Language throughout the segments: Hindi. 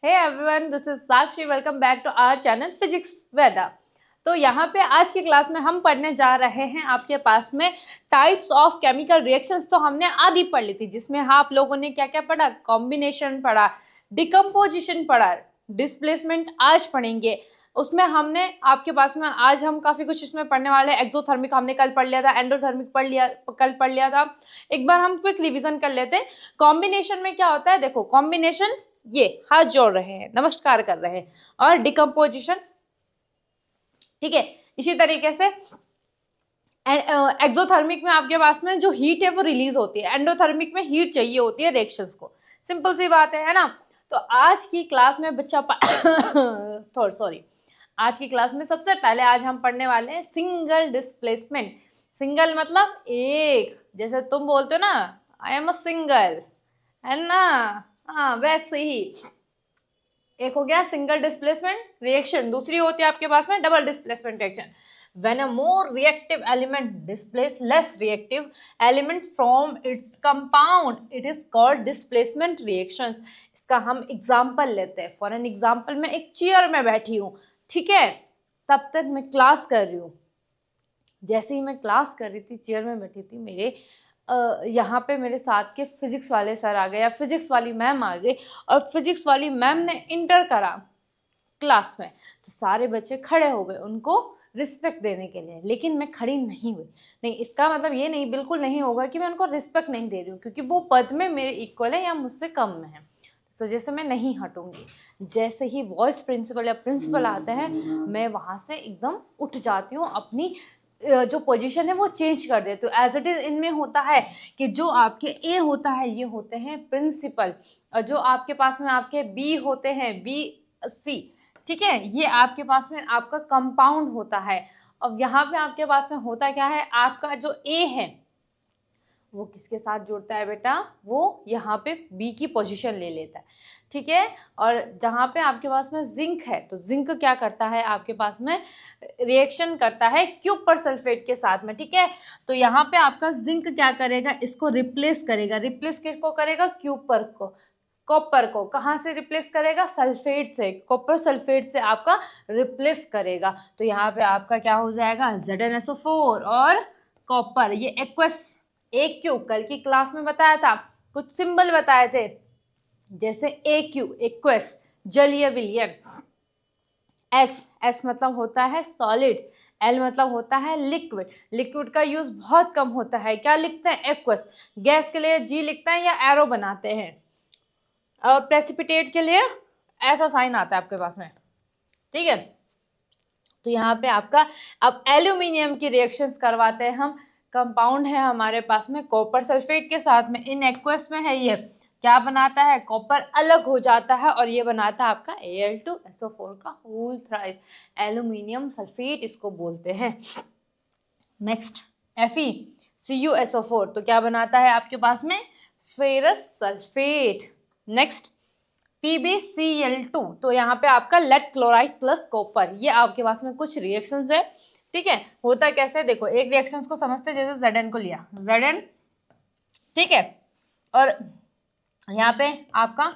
Hey everyone, this is Sakshi. Welcome back to our channel Physics Veda. तो यहाँ पे आज की क्लास में हम पढ़ने जा रहे हैं आपके पास में टाइप्स ऑफ केमिकल रिएक्शंस। तो हमने आधी पढ़ ली थी, जिसमें आप लोगों ने क्या क्या पढ़ा, कॉम्बिनेशन पढ़ा, डिकम्पोजिशन पढ़ा, डिस्प्लेसमेंट आज पढ़ेंगे। उसमें हमने आपके पास में आज हम काफी कुछ इसमें पढ़ने वाले हैं। एक्सोथर्मिक हमने कल पढ़ लिया था, एंडोथर्मिक कल पढ़ लिया था। एक बार हम क्विक रिवीजन कर लेते हैं। कॉम्बिनेशन में क्या होता है, देखो कॉम्बिनेशन ये हाथ जोड़ रहे हैं, नमस्कार कर रहे हैं, और डिकम्पोजिशन, ठीक है। इसी तरीके से एक्सोथर्मिक में आपके पास में जो हीट है वो रिलीज होती है, एंडोथर्मिक में हीट चाहिए होती है रिएक्शंस को। सिंपल सी बात है ना। तो आज की क्लास में बच्चा सॉरी आज की क्लास में सबसे पहले आज हम पढ़ने वाले हैं सिंगल डिस्प्लेसमेंट। सिंगल मतलब एक, जैसे तुम बोलते हो ना आई एम अ सिंगल, है ना। हाँ वैसे ही एक हो गया सिंगल डिस्प्लेसमेंट रिएक्शन, दूसरी होती है आपके पास में double displacement reaction. When a more reactive element displaces less reactive elements from its compound, it is called displacement reactions. इसका हम एग्जाम्पल लेते हैं। फॉर एन एग्जाम्पल, मैं एक चेयर में बैठी हूँ, ठीक है, तब तक मैं क्लास कर रही हूँ। जैसे ही मैं क्लास कर रही थी, चेयर में बैठी थी, मेरे यहाँ पे मेरे साथ के फिजिक्स वाले सर आ गए या फिजिक्स वाली मैम आ गई, और फिजिक्स वाली मैम ने इंटर करा क्लास में। तो सारे बच्चे खड़े हो गए उनको रिस्पेक्ट देने के लिए, लेकिन मैं खड़ी नहीं हुई। नहीं, इसका मतलब ये नहीं, बिल्कुल नहीं होगा कि मैं उनको रिस्पेक्ट नहीं दे रही हूँ, क्योंकि वो पद में मेरे इक्वल है या मुझसे कम में है। तो जैसे मैं नहीं हटूंगी। जैसे ही वॉइस प्रिंसिपल या प्रिंसिपल आते हैं, मैं वहाँ से एकदम उठ जाती हूँ, अपनी जो पोजीशन है वो चेंज कर देते हो। एज इट इज इनमें होता है कि जो आपके ए होता है ये होते हैं प्रिंसिपल, और जो आपके पास में आपके बी होते हैं, बी सी, ठीक है, ये आपके पास में आपका कंपाउंड होता है। अब यहाँ पे आपके पास में होता क्या है, आपका जो ए है वो किसके साथ जुड़ता है बेटा, वो यहाँ पे बी की पोजीशन ले लेता है, ठीक है। और जहाँ पे आपके पास में जिंक है, तो जिंक क्या करता है, आपके पास में रिएक्शन करता है क्यूपर सल्फेट के साथ में, ठीक है। तो यहाँ पे आपका जिंक क्या करेगा, इसको रिप्लेस करेगा। रिप्लेस किसको करेगा, क्यूपर को, कॉपर को। कहाँ से रिप्लेस करेगा, सल्फेट से, कॉपर सल्फेट से आपका रिप्लेस करेगा। तो यहाँ पे आपका क्या हो जाएगा, ZnSO4 और कॉपर, ये एक्वस एक क्यू। कल की क्लास में बताया था, कुछ सिंबल बताए थे, जैसे ए क्यू एक्वस, जलीय विलयन। एस मतलब होता है सॉलिड, एल मतलब होता है लिक्विड। लिक्विड का यूज बहुत कम होता है, क्या लिखते हैं, एक्वस। गैस के लिए जी लिखते हैं या एरो बनाते हैं, और प्रेसिपिटेट के लिए ऐसा साइन आता है आपके पास में, ठीक है। तो यहाँ पे आपका अब एल्यूमिनियम की रिएक्शंस करवाते हैं हम। कंपाउंड है हमारे पास में कॉपर सल्फेट के साथ में, इन एक्वस में है, ये क्या बनाता है, कॉपर अलग हो जाता है और ये बनाता है आपका Al2SO4 का होल थ्राइस, एल्यूमिनियम सल्फेट इसको बोलते हैं। नेक्स्ट FeCuSO4, तो क्या बनाता है आपके पास में, फेरस सल्फेट। नेक्स्ट PbCl2, तो यहाँ पे आपका लेड क्लोराइड प्लस कॉपर, ये आपके पास में कुछ रिएक्शंस है, ठीक है। होता कैसे, देखो एक रिएक्शंस को समझते, जैसे Zn को लिया, Zn, ठीक है, और यहाँ पे आपका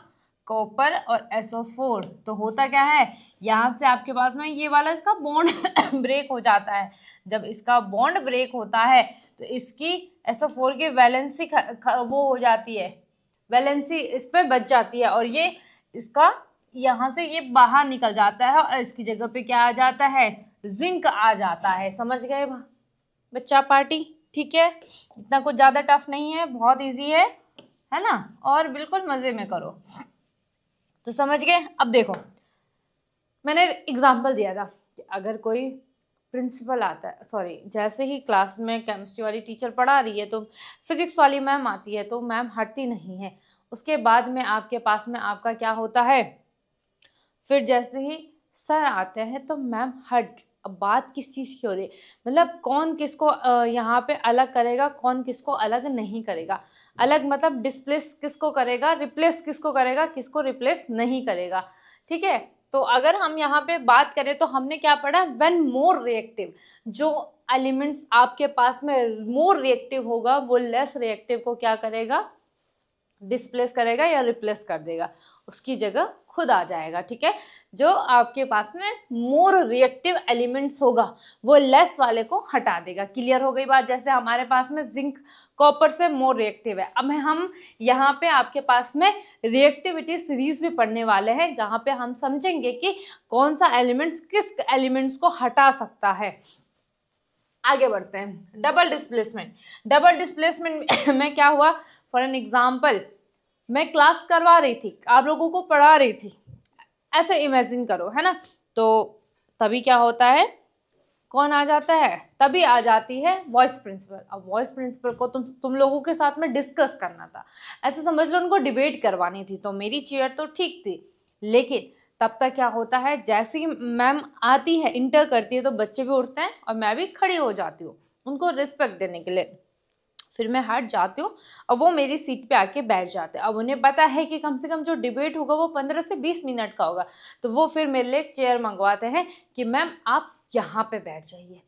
कॉपर और SO4, तो होता क्या है, यहाँ से आपके पास में ये वाला इसका बॉन्ड ब्रेक हो जाता है। जब इसका बॉन्ड ब्रेक होता है तो इसकी SO4 की वैलेंसी वो हो जाती है, वैलेंसी इस पे बच जाती है, और ये इसका यहाँ से ये बाहर निकल जाता है, और इसकी जगह पे क्या आ जाता है, जिंक आ जाता है। समझ गए बच्चा पार्टी, ठीक है। इतना कुछ ज्यादा टफ नहीं है, बहुत इजी है ना, और बिल्कुल मजे में करो। तो समझ गए। अब देखो, मैंने एग्जाम्पल दिया था कि अगर कोई प्रिंसिपल आता है, सॉरी, जैसे ही क्लास में केमिस्ट्री वाली टीचर पढ़ा रही है तो फिजिक्स वाली मैम आती है, तो मैम हटती नहीं है। उसके बाद में आपके पास में आपका क्या होता है, फिर जैसे ही सर आते हैं तो मैम हट। अब बात किस चीज़ की हो रही है, मतलब कौन किसको यहाँ पे अलग करेगा, कौन किसको अलग नहीं करेगा। अलग मतलब डिस्प्लेस किसको करेगा, रिप्लेस किसको करेगा, किसको रिप्लेस नहीं करेगा, ठीक है। तो अगर हम यहाँ पे बात करें तो हमने क्या पढ़ा, व्हेन मोर रिएक्टिव, जो एलिमेंट्स आपके पास में मोर रिएक्टिव होगा वो लेस रिएक्टिव को क्या करेगा, डिस्प्लेस करेगा या रिप्लेस कर देगा, उसकी जगह खुद आ जाएगा। ठीक है, जो आपके पास में मोर रिएक्टिव एलिमेंट्स होगा वो लेस वाले को हटा देगा। क्लियर हो गई बात। जैसे हमारे पास में जिंक कॉपर से मोर रिएक्टिव है। अब हम यहाँ पे आपके पास में रिएक्टिविटी सीरीज भी पढ़ने वाले हैं, जहाँ पे हम समझेंगे कि कौन सा एलिमेंट्स किस एलिमेंट्स को हटा सकता है। आगे बढ़ते हैं। Double displacement. डबल डिस्प्लेसमेंट में क्या हुआ, फॉर एन एग्जाम्पल मैं क्लास करवा रही थी, आप लोगों को पढ़ा रही थी, ऐसे इमेजिन करो, है ना। तो तभी क्या होता है, कौन आ जाता है, तभी आ जाती है वॉइस प्रिंसिपल। अब वॉइस प्रिंसिपल को तुम लोगों के साथ में डिस्कस करना था, ऐसे समझ लो उनको डिबेट करवानी थी। तो मेरी चेयर तो ठीक थी, लेकिन तब तक क्या होता है, जैसे ही मैम आती है, इंटर करती है, तो बच्चे भी उठते हैं और मैं भी खड़ी हो जाती हूँ उनको रिस्पेक्ट देने के लिए। फिर मैं हट जाती हूँ और वो मेरी सीट पे आके बैठ जाते हैं। अब उन्हें पता है कि कम से कम जो डिबेट होगा वो 15 से 20 मिनट का होगा, तो वो फिर मेरे लिए चेयर मंगवाते हैं कि मैम आप यहाँ पे बैठ जाइए।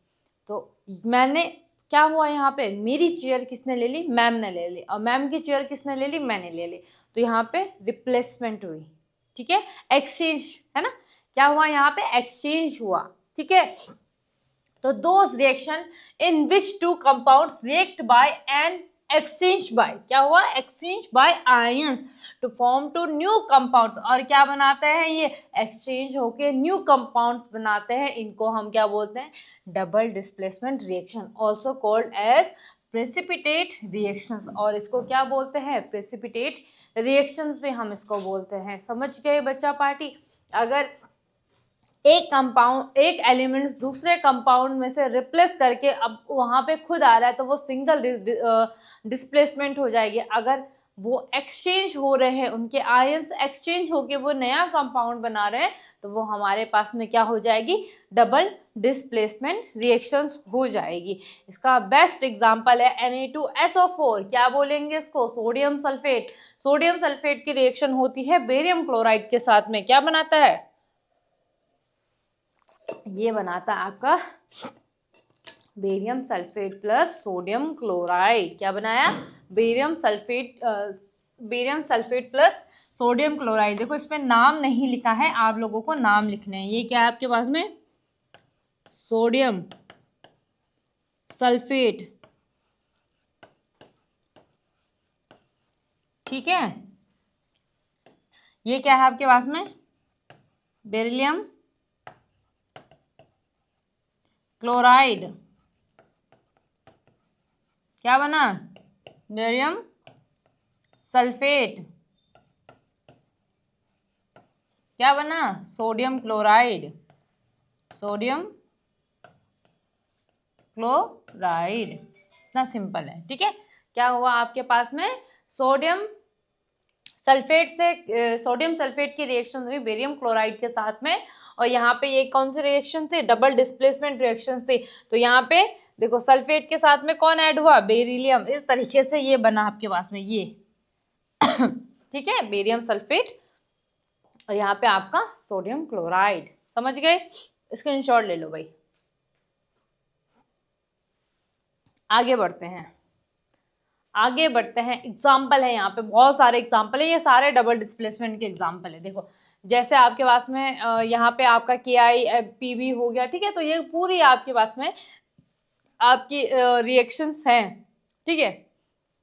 तो मैंने क्या हुआ, यहाँ पे मेरी चेयर किसने ले ली, मैम ने ले ली, और मैम की चेयर किसने ले ली, मैंने ले ली। तो यहाँ पे रिप्लेसमेंट हुई। ठीक है, एक्सचेंज, है ना, क्या हुआ यहाँ पे, एक्सचेंज हुआ। ठीक है, तो those reaction in which two compounds react by and exchange by, क्या हुआ, exchange by ions to form two new compounds, और क्या बनाते हैं ये, exchange होके new compounds बनाते हैं। इनको हम क्या बोलते हैं, double displacement reaction, also called as precipitate reactions। और इसको क्या बोलते हैं, precipitate reactions भी हम इसको बोलते हैं। समझ गए बच्चा पार्टी। अगर एक कंपाउंड, एक एलिमेंट्स दूसरे कंपाउंड में से रिप्लेस करके अब वहां पे खुद आ रहा है, तो वो सिंगल डिस्प्लेसमेंट हो जाएगी। अगर वो एक्सचेंज हो रहे हैं, उनके आयंस एक्सचेंज होके वो नया कंपाउंड बना रहे हैं, तो वो हमारे पास में क्या हो जाएगी, डबल डिस्प्लेसमेंट रिएक्शंस हो जाएगी। इसका बेस्ट एग्जांपल है Na2SO4। क्या बोलेंगे इसको, सोडियम सल्फेट। सोडियम सल्फेट की रिएक्शन होती है बेरियम क्लोराइड के साथ में, क्या बनाता है, ये बनाता है आपका barium sulphate plus sodium chloride. क्या बनाया, barium sulphate, barium sulphate plus sodium chloride. देखो इसमें नाम नहीं लिखा है, आप लोगों को नाम लिखने हैं। ये क्या है आपके पास में, सोडियम सल्फेट। ठीक है, ये क्या है आपके पास में, बेरिलियम क्लोराइड। क्या बना, बेरियम सल्फेट। क्या बना, सोडियम क्लोराइड। सोडियम क्लोराइड, इतना सिंपल है। ठीक है, क्या हुआ आपके पास में, सोडियम सल्फेट से सोडियम सल्फेट की रिएक्शन हुई बेरियम क्लोराइड के साथ में, और यहाँ पे ये कौन सी रिएक्शन थी, डबल डिस्प्लेसमेंट रिएक्शन थी। तो यहाँ पे देखो सल्फेट के साथ में कौन ऐड हुआ, बेरिलियम। इस तरीके से ये बना आपके पास में ये ठीक है, बेरियम सल्फेट, और यहाँ पे आपका सोडियम क्लोराइड। समझ गए, स्क्रीनशॉट ले लो भाई। आगे बढ़ते हैं, आगे बढ़ते हैं। एग्जाम्पल है यहाँ पे, बहुत सारे एग्जाम्पल है, ये सारे डबल डिस्प्लेसमेंट के एग्जाम्पल है। देखो जैसे आपके पास में यहाँ पे आपका KI हो गया। ठीक है, तो ये पूरी आपके पास में आपकी रिएक्शंस हैं। ठीक है,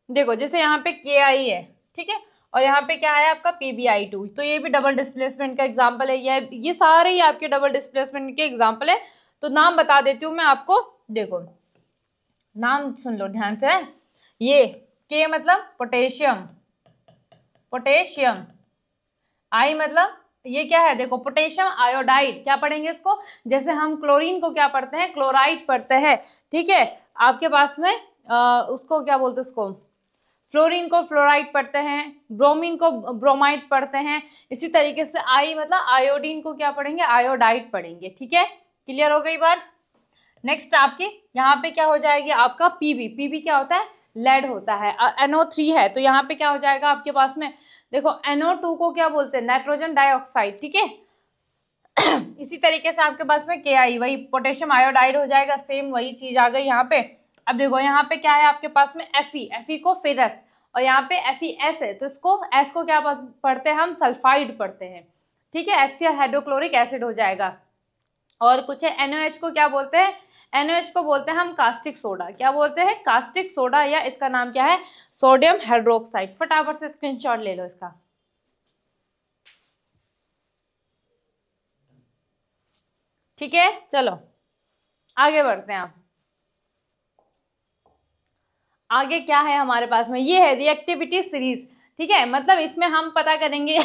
देखो जैसे यहाँ पे KI है, ठीक है, और यहाँ पे क्या है आपका PbI2, तो ये भी डबल डिस्प्लेसमेंट का एग्जाम्पल है। ये सारे ही आपके डबल डिस्प्लेसमेंट के एग्जाम्पल है। तो नाम बता देती हूँ मैं आपको, देखो नाम सुन लो ध्यान से। ये K मतलब पोटेशियम, पोटेशियम। I मतलब ये क्या है, देखो पोटेशियम आयोडाइड। क्या पढ़ेंगे इसको, जैसे हम क्लोरीन को क्या पढ़ते हैं, क्लोराइड पढ़ते हैं। ठीक है, आपके पास में उसको क्या बोलते हैं, उसको फ्लोरीन को फ्लोराइड पढ़ते हैं, ब्रोमीन को ब्रोमाइड पढ़ते हैं। इसी तरीके से I मतलब आयोडीन को क्या पढ़ेंगे, आयोडाइड पढ़ेंगे। ठीक है, क्लियर हो गई बात। नेक्स्ट आपकी यहाँ पे क्या हो जाएगी, आपका पीबी क्या होता है, लेड होता है। NO3 है, तो यहाँ पे क्या हो जाएगा आपके पास में, देखो NO2 को क्या बोलते हैं, नाइट्रोजन डाइऑक्साइड। ठीक है इसी तरीके से आपके पास में KI, वही पोटेशियम आयोडाइड हो जाएगा, सेम वही चीज आ गई यहाँ पे। अब देखो यहाँ पे क्या है आपके पास में Fe को फेरस, और यहाँ पे FeS है, तो इसको S को क्या पढ़ते हैं हम, सल्फाइड पढ़ते हैं, ठीक है, HCl हाइड्रोक्लोरिक एसिड हो जाएगा। और कुछ है NaOH को क्या बोलते हैं, NaOH को बोलते हैं हम कास्टिक सोडा, क्या बोलते हैं, कास्टिक सोडा, या इसका नाम क्या है, सोडियम हाइड्रोक्साइड। फटाफट से स्क्रीनशॉट ले लो इसका। ठीक है, चलो आगे बढ़ते हैं। आप आगे क्या है हमारे पास में, ये है रिएक्टिविटी सीरीज, ठीक है, मतलब इसमें हम पता करेंगे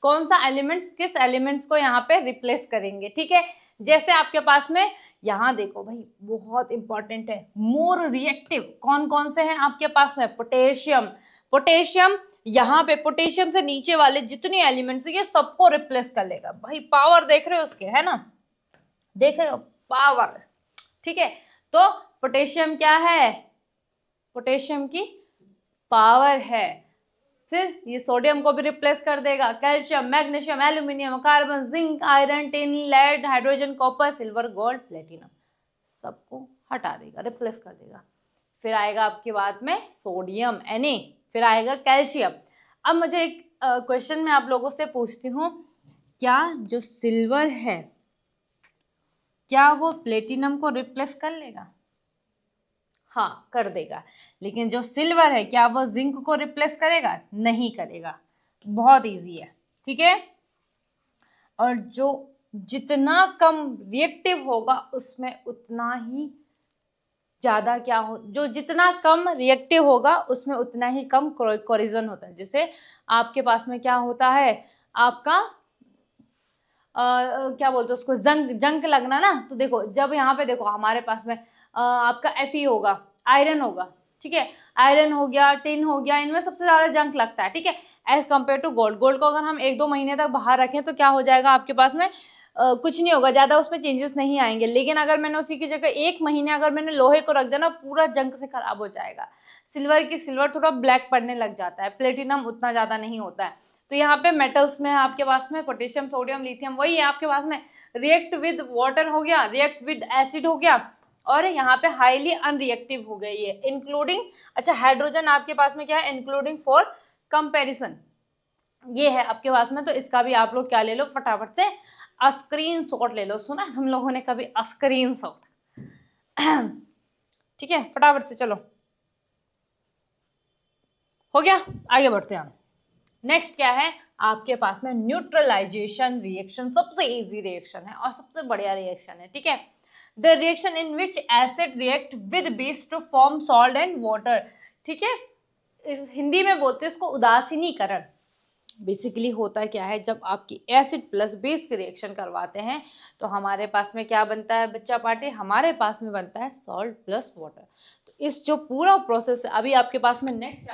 कौन सा एलिमेंट्स किस एलिमेंट्स को यहाँ पे रिप्लेस करेंगे, ठीक है। जैसे आपके पास में यहाँ देखो भाई, बहुत इंपॉर्टेंट है, मोर रिएक्टिव कौन कौन से हैं आपके पास में, पोटेशियम, पोटेशियम यहाँ पे पोटेशियम से नीचे वाले जितने एलिमेंट्स ये सबको रिप्लेस कर लेगा भाई, पावर देख रहे हो उसके, है ना, देख रहे हो पावर, ठीक है। तो पोटेशियम क्या है, पोटेशियम की पावर है। फिर ये सोडियम को भी रिप्लेस कर देगा, calcium, magnesium, aluminium, carbon, zinc, iron, tin, lead, hydrogen, copper, silver, gold, platinum, सबको हटा देगा, रिप्लेस कर देगा। फिर आएगा आपके बाद में सोडियम Na, फिर आएगा कैल्शियम। अब मुझे एक क्वेश्चन मैं आप लोगों से पूछती हूँ, क्या जो सिल्वर है क्या वो प्लेटिनम को रिप्लेस कर लेगा, हाँ कर देगा, लेकिन जो सिल्वर है क्या वो जिंक को रिप्लेस करेगा, नहीं करेगा, बहुत इजी है, ठीक है। और जो जितना कम रिएक्टिव होगा उसमें उतना ही ज्यादा क्या हो, जो जितना कम रिएक्टिव होगा उसमें उतना ही कम कोरिजन होता है। जैसे आपके पास में क्या होता है, आपका क्या बोलते हैं उसको, जंग लगना ना, तो देखो जब यहाँ पे देखो हमारे पास में आपका Fe होगा, आयरन होगा, ठीक है, आयरन हो गया, टिन हो गया, इनमें सबसे ज्यादा जंक लगता है, ठीक है, as compare to gold. Gold को अगर हम 1-2 महीने तक बाहर रखें तो क्या हो जाएगा आपके पास में, कुछ नहीं होगा, ज्यादा उसमें चेंजेस नहीं आएंगे। लेकिन अगर मैंने उसी की जगह 1 महीने अगर मैंने लोहे को रख दिया ना, पूरा जंग से खराब हो जाएगा। सिल्वर थोड़ा ब्लैक पड़ने लग जाता है, प्लेटिनम उतना ज्यादा नहीं होता है। तो यहाँ पे मेटल्स में है आपके पास में पोटेशियम, सोडियम, लिथियम, वही है आपके पास में, रिएक्ट विद वाटर हो गया, रिएक्ट विद एसिड हो गया, और यहाँ पे हाईली अनरिएक्टिव हो गई है, इंक्लूडिंग, अच्छा हाइड्रोजन आपके पास में क्या है, इंक्लूडिंग फॉर कंपेरिजन, ये है आपके पास में। तो इसका भी आप लोग क्या ले लो, फटाफट से स्क्रीन शॉट ले लो। सुना है तुम लोगों ने कभी स्क्रीन शॉट? ठीक है, फटाफट से चलो, हो गया, आगे बढ़ते हैं हम। नेक्स्ट क्या है आपके पास में, न्यूट्रलाइजेशन रिएक्शन, सबसे इजी रिएक्शन है और सबसे बढ़िया रिएक्शन है, ठीक है। The reaction in which acid react with base to form salt and water, ठीक है, इस हिंदी में बोलते हैं इसको उदासीनीकरण। बेसिकली होता क्या है, जब आपकी एसिड प्लस बेस की रिएक्शन करवाते हैं तो हमारे पास में क्या बनता है बच्चा पार्टी, हमारे पास में बनता है सॉल्ट प्लस वाटर। तो इस जो पूरा प्रोसेस है, अभी आपके पास में नेक्स्ट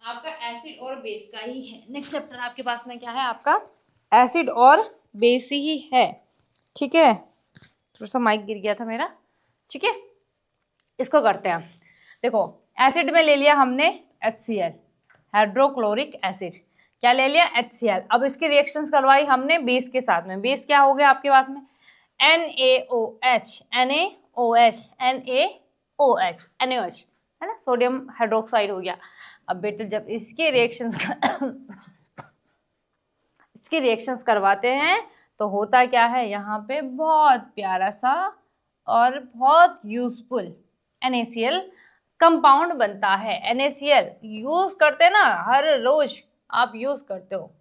आपका एसिड और बेस का ही है। नेक्स्ट चैप्टर आपके पास में क्या है, आपका एसिड और बेस ही है, ठीक है। थोड़ा सा माइक गिर गया था मेरा, ठीक है, इसको करते हैं। देखो एसिड में ले लिया हमने HCl, हाइड्रोक्लोरिक एसिड, क्या ले लिया HCl। अब इसकी रिएक्शंस करवाई हमने बेस के साथ में, बेस क्या हो गया आपके पास में NaOH, NaOH, NaOH, NaOH है ना, सोडियम हाइड्रोक्साइड हो गया। अब बेटे जब इसकी रिएक्शंस करवाते हैं तो होता क्या है, यहाँ पे बहुत प्यारा सा और बहुत यूजफुल NaCl कंपाउंड बनता है। NaCl यूज करते हैं ना, हर रोज आप यूज करते हो।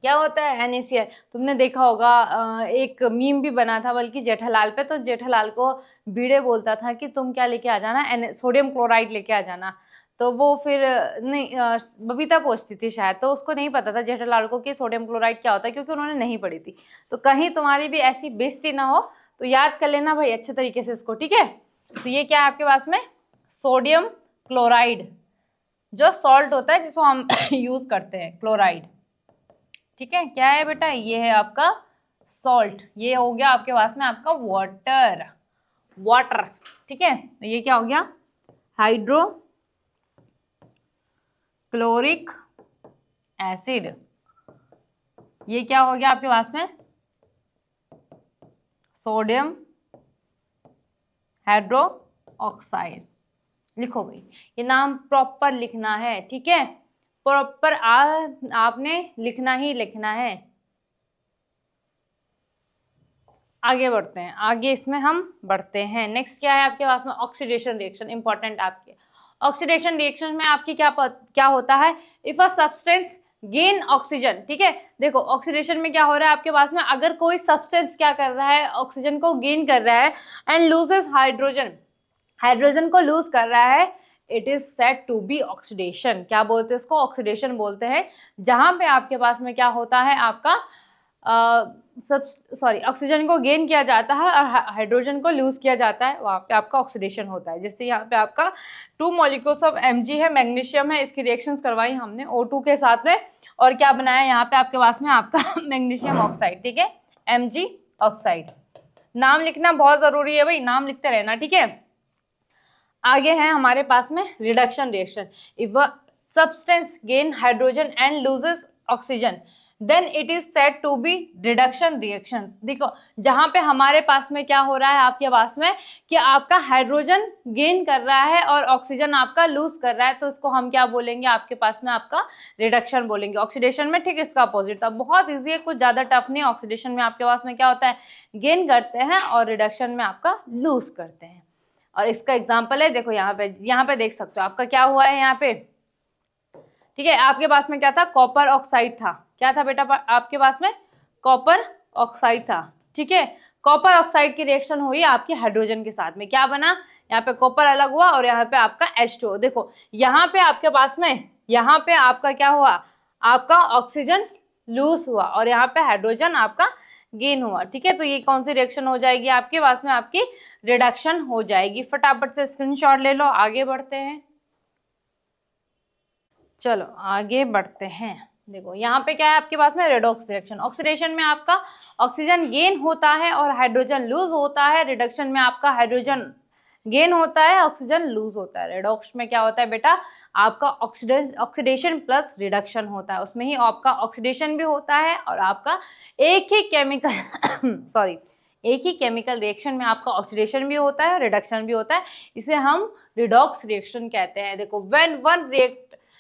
क्या होता है NaCl, तुमने देखा होगा, एक मीम भी बना था बल्कि जेठालाल पे, तो जेठालाल को भिड़े बोलता था कि तुम क्या लेके आ जाना, सोडियम क्लोराइड लेके आ जाना। तो वो फिर नहीं, बबीता पूछती थी शायद, तो उसको नहीं पता था जेठालाल को कि सोडियम क्लोराइड क्या होता है, क्योंकि उन्होंने नहीं पढ़ी थी। तो कहीं तुम्हारी भी ऐसी बेइज्जती ना हो तो याद कर लेना भाई अच्छे तरीके से इसको, ठीक है। तो ये क्या है आपके पास में, सोडियम क्लोराइड, जो सॉल्ट होता है जिसको हम यूज करते हैं, क्लोराइड, ठीक है। क्या है बेटा, ये है आपका सॉल्ट, ये हो गया आपके पास में आपका वाटर, ठीक है। तो ये क्या हो गया, हाइड्रो क्लोरिक एसिड, ये क्या हो गया आपके पास में, सोडियम हाइड्रो ऑक्साइड, लिखो भाई, ये नाम प्रॉपर लिखना है, ठीक है, प्रॉपर आपने लिखना ही लिखना है। आगे बढ़ते हैं, आगे इसमें हम बढ़ते हैं। नेक्स्ट क्या है आपके पास में, ऑक्सीडेशन रिएक्शन, इंपॉर्टेंट आपके ऑक्सीडेशन रिएक्शन में आपकी क्या होता है, if a substance gain oxygen, ठीक है, देखो ऑक्सीडेशन में क्या हो रहा है आपके पास में, अगर कोई सब्सटेंस क्या कर रहा है, ऑक्सीजन को गेन कर रहा है एंड लूजेस हाइड्रोजन, हाइड्रोजन को लूज कर रहा है, it is said to be oxidation. क्या बोलते हैं इसको, ऑक्सीडेशन बोलते हैं। जहां पे आपके पास में क्या होता है आपका ऑक्सीजन को गेन किया जाता है और हाइड्रोजन को लूज किया जाता है, वहाँ पे आपका ऑक्सीडेशन होता है। जैसे यहाँ पे आपका 2 मॉलिक्यूल्स ऑफ Mg है, मैग्नीशियम है, इसकी रिएक्शंस करवाई हमने O2 के साथ में, और क्या बनाया यहाँ पे आपके पास में आपका मैग्नीशियम ऑक्साइड, ठीक है, Mg ऑक्साइड। नाम लिखना बहुत जरूरी है भाई, नाम लिखते रहना, ठीक है। आगे है हमारे पास में reduction reaction, if a substance gain hydrogen and loses oxygen then it is said to be reduction reaction. देखो जहां पे हमारे पास में क्या हो रहा है आपके पास में कि आपका हाइड्रोजन गेन कर रहा है और ऑक्सीजन आपका लूज कर रहा है, तो इसको हम क्या बोलेंगे आपके पास में, आपका रिडक्शन बोलेंगे। ऑक्सीडेशन में ठीक इसका अपोजिट था, बहुत ईजी है, कुछ ज्यादा टफ नहीं। ऑक्सीडेशन में आपके पास में क्या होता है, गेन करते हैं, और रिडक्शन में आपका लूज करते हैं। और इसका एग्जाम्पल है, देखो यहाँ पे देख सकते हो आपका क्या हुआ है यहाँ पे, ठीक है। आपके पास में क्या था, कॉपर ऑक्साइड था, क्या था बेटा आपके पास में, कॉपर ऑक्साइड था, ठीक है। कॉपर ऑक्साइड की रिएक्शन हुई आपके हाइड्रोजन के साथ में, क्या बना, यहाँ पे कॉपर अलग हुआ और यहाँ पे आपका H2O। देखो यहाँ पे आपके पास में, यहाँ पे आपका क्या हुआ, आपका ऑक्सीजन लूज हुआ और यहाँ पे हाइड्रोजन आपका गेन हुआ, ठीक है। तो ये कौन सी रिएक्शन हो जाएगी आपके पास में, आपकी रिडक्शन हो जाएगी। फटाफट से स्क्रीनशॉट ले लो, आगे बढ़ते हैं। चलो आगे बढ़ते हैं। देखो यहाँ पे क्या है आपके पास में, रेडॉक्स रिएक्शन। ऑक्सीडेशन में आपका ऑक्सीजन गेन होता है और हाइड्रोजन लूज होता है, रिडक्शन में आपका हाइड्रोजन गेन होता है, ऑक्सीजन लूज होता है। रेडॉक्स में क्या होता है बेटा, आपका ऑक्सीडेशन प्लस रिडक्शन होता है, उसमें ही आपका ऑक्सीडेशन भी होता है और आपका एक ही केमिकल एक ही केमिकल रिएक्शन में आपका ऑक्सीडेशन भी होता है, रिडक्शन भी होता है। इसे हम रिडॉक्स रिएक्शन कहते हैं। देखो व्हेन वन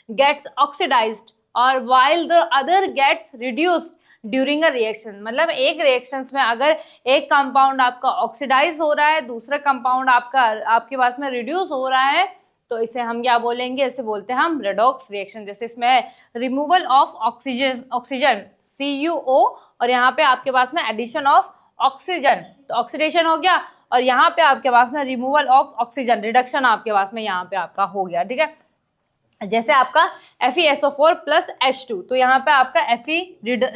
gets oxidized और while the other gets reduced during a reaction, मतलब एक रिएक्शंस में अगर एक कंपाउंड आपका ऑक्सीडाइज हो रहा है, दूसरा कंपाउंड आपके पास में रिड्यूस हो रहा है, तो इसे हम क्या बोलेंगे, इसे बोलते हैं हम रेडॉक्स रिएक्शन। जैसे इसमें है रिमूवल ऑफ ऑक्सीजन CuO और यहाँ पे आपके पास में एडिशन ऑफ ऑक्सीजन, तो ऑक्सीडेशन हो गया, और यहाँ पे आपके पास में रिमूवल ऑफ ऑक्सीजन, रिडक्शन आपके पास में यहाँ पे आपका हो गया, ठीक है। जैसे आपका FeSO4 प्लस H2, तो यहाँ पे आपका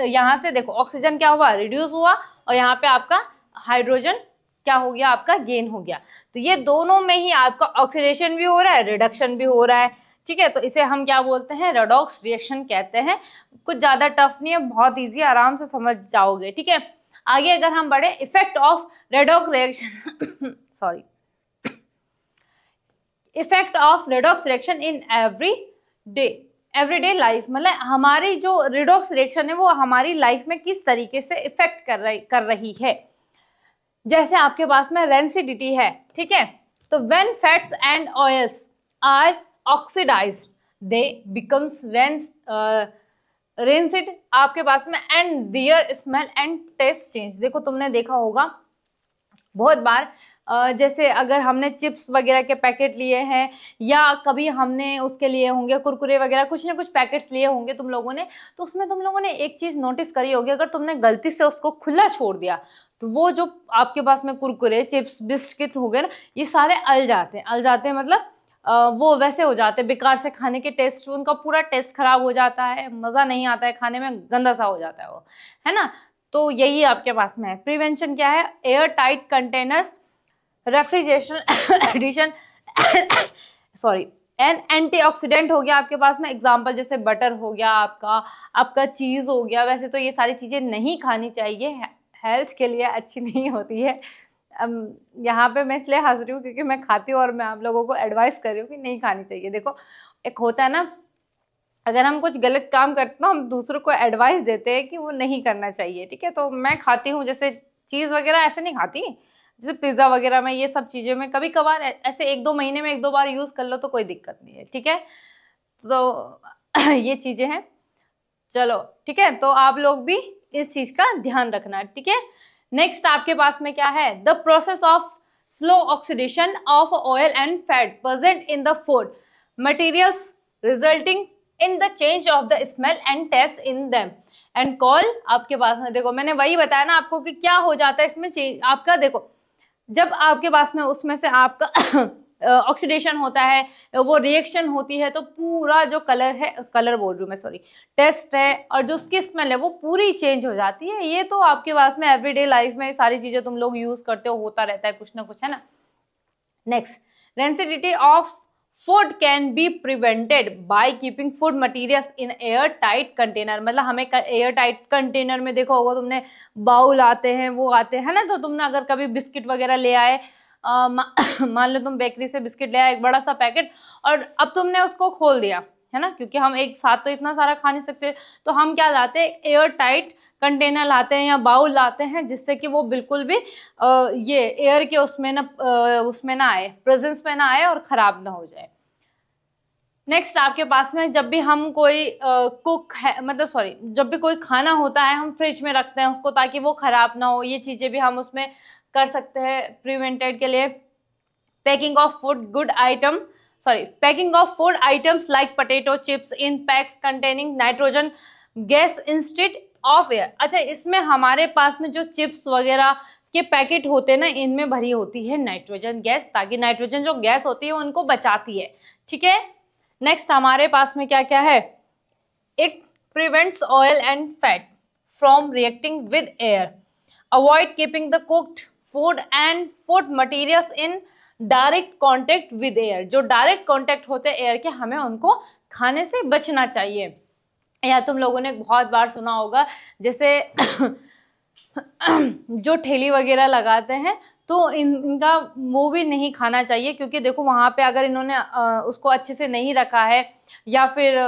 यहाँ से देखो ऑक्सीजन क्या हुआ, रिड्यूस हुआ, और यहाँ पे आपका हाइड्रोजन क्या हो गया, आपका गेन हो गया। तो ये दोनों में ही आपका ऑक्सीडेशन भी हो रहा है, रिडक्शन भी हो रहा है, ठीक है। तो इसे हम क्या बोलते हैं, रेडॉक्स रिएक्शन कहते हैं। कुछ ज्यादा टफ नहीं है, बहुत ईजी, आराम से समझ जाओगे, ठीक है। आगे अगर हम बढ़े, effect of redox reaction sorry effect of redox reaction in everyday life, मतलब हमारी जो रेडॉक्स रिएक्शन है वो हमारी लाइफ में किस तरीके से इफेक्ट कर रही है। जैसे आपके पास में रेंसिडिटी है, ठीक है, तो when fats and oils are oxidised they becomes rancid आपके पास में, and their smell and taste change. देखो तुमने देखा होगा बहुत बार, जैसे अगर हमने चिप्स वगैरह के पैकेट लिए हैं या कभी हमने उसके लिए होंगे कुरकुरे वगैरह, कुछ ना कुछ पैकेट्स लिए होंगे तुम लोगों ने, तो उसमें तुम लोगों ने एक चीज़ नोटिस करी होगी, अगर तुमने गलती से उसको खुला छोड़ दिया तो वो जो आपके पास में कुरकुरे चिप्स बिस्किट हो गए ना, ये सारे अल जाते हैं, मतलब वो वैसे हो जाते हैं बेकार से खाने के, टेस्ट उनका पूरा टेस्ट खराब हो जाता है, मज़ा नहीं आता है खाने में, गंदा सा हो जाता है वो, है ना। तो यही आपके पास में है। प्रिवेंशन क्या है, air tight containers, refrigeration addition and antioxidant हो गया आपके पास में। एग्जांपल जैसे बटर हो गया, आपका चीज़ हो गया। वैसे तो ये सारी चीज़ें नहीं खानी चाहिए, हेल्थ के लिए अच्छी नहीं होती है। यहाँ पे मैं इसलिए हंस रही हूँ क्योंकि मैं खाती हूँ और मैं आप लोगों को एडवाइस कर रही हूँ कि नहीं खानी चाहिए। देखो एक होता है ना, अगर हम कुछ गलत काम करते हैं हम दूसरों को एडवाइस देते हैं कि वो नहीं करना चाहिए, ठीक है। तो मैं खाती हूँ, जैसे चीज़ वगैरह ऐसे नहीं खाती, जैसे पिज्ज़ा वगैरह में, ये सब चीज़ें में कभी कभार ऐसे 1-2 महीने में 1-2 बार यूज़ कर लो तो कोई दिक्कत नहीं है, ठीक है। तो ये चीज़ें हैं। चलो ठीक है, तो आप लोग भी इस चीज़ का ध्यान रखना, ठीक है। नेक्स्ट आपके पास में क्या है, the process of slow oxidation of oil and fat present in the food materials resulting in the change of the smell and taste in them and call. आपके पास में देखो मैंने वही बताया ना आपको कि क्या हो जाता है इसमें आपका, देखो जब आपके पास में उसमें से आपका ऑक्सीडेशन होता है, वो रिएक्शन होती है, तो पूरा जो कलर है, कलर बोल रही हूँ मैं सॉरी, टेस्ट है और जो उसकी स्मेल है वो पूरी चेंज हो जाती है। ये तो आपके पास में एवरीडे लाइफ में सारी चीजें तुम लोग यूज करते हो, होता रहता है कुछ ना कुछ, है ना। Next, rancidity of food can be prevented by keeping food materials in air tight container. मतलब हमें एयर टाइट कंटेनर में, देखो होगा तुमने, बाउल आते हैं, वो आते हैं ना, तो तुमने अगर कभी बिस्किट वगैरह ले आए, मान लो तुम बेकरी से बिस्किट ले आए एक बड़ा सा पैकेट, और अब तुमने उसको खोल दिया, है ना, क्योंकि हम एक साथ तो इतना सारा खा नहीं सकते, तो हम क्या लाते हैं, एयर टाइट कंटेनर लाते हैं या बाउल लाते हैं, जिससे कि वो बिल्कुल भी ये एयर के उसमें ना आए, प्रेजेंस में ना आए और खराब ना हो जाए। नेक्स्ट आपके पास में जब भी हम कोई कुक है, मतलब सॉरी, जब भी कोई खाना होता है हम फ्रिज में रखते हैं उसको, ताकि वो खराब ना हो, ये चीजें भी हम उसमें कर सकते हैं प्रिवेंटेड के लिए। Packing of food good item packing of food items like potato chips in PACS containing nitrogen gas instead of air. अच्छा, इसमें हमारे पास में जो चिप्स वगैरह के पैकेट होते हैं ना, इनमें भरी होती है नाइट्रोजन गैस, ताकि नाइट्रोजन जो गैस होती है उनको बचाती है, ठीक है। नेक्स्ट हमारे पास में क्या क्या है, it prevents oil and fat from reacting with air, avoid keeping the cooked food and food materials in direct contact with air. जो डायरेक्ट कांटेक्ट होते हैं एयर के, हमें उनको खाने से बचना चाहिए। या तुम लोगों ने बहुत बार सुना होगा, जैसे जो ठेली वगैरह लगाते हैं, तो इनका वो भी नहीं खाना चाहिए, क्योंकि देखो वहाँ पे अगर इन्होंने उसको अच्छे से नहीं रखा है, या फिर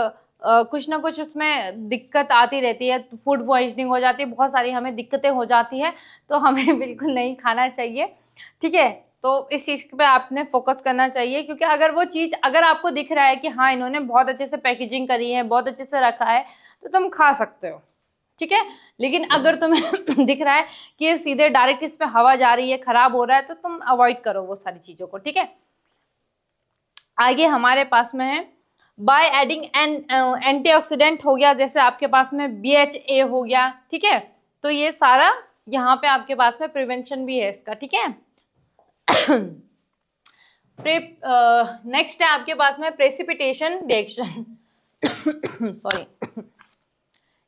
कुछ ना कुछ उसमें दिक्कत आती रहती है, फूड पॉइजनिंग हो जाती है, बहुत सारी हमें दिक्कतें हो जाती हैं, तो हमें बिल्कुल नहीं खाना चाहिए, ठीक है। तो इस चीज़ पे आपने फोकस करना चाहिए, क्योंकि अगर वो चीज़ अगर आपको दिख रहा है कि हाँ इन्होंने बहुत अच्छे से पैकेजिंग करी है, बहुत अच्छे से रखा है, तो तुम खा सकते हो, ठीक है। लेकिन अगर तुम्हें दिख रहा है कि ये सीधे डायरेक्ट इसमें हवा जा रही है, खराब हो रहा है, तो तुम अवॉइड करो वो सारी चीज़ों को, ठीक है। आगे हमारे पास में है बाय एडिंग एंटीऑक्सीडेंट हो गया, जैसे आपके पास में BHA हो गया, ठीक है। तो ये सारा यहाँ पे आपके पास में प्रिवेंशन भी है इसका, ठीक है। नेक्स्ट है आपके पास में प्रेसिपिटेशन रिएक्शन सॉरी,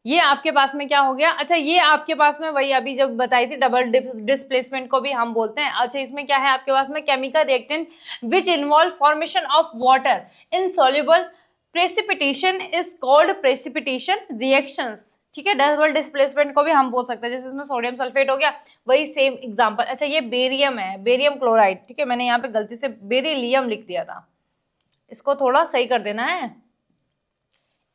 ये आपके पास में क्या हो गया। अच्छा, ये आपके पास में वही अभी जब बताई थी डबल डिस्प्लेसमेंट को भी हम बोलते हैं। अच्छा, इसमें क्या है आपके पास में, chemical reactant which involve formation of water in soluble precipitation is called precipitation reactions, ठीक है। डबल डिस्प्लेसमेंट को भी हम बोल सकते हैं, जैसे इसमें सोडियम सल्फेट हो गया, वही सेम एग्जांपल। अच्छा, ये बेरियम है, बेरियम क्लोराइड, ठीक है। मैंने यहाँ पे गलती से बेरिलियम लिख दिया था, इसको थोड़ा सही कर देना है,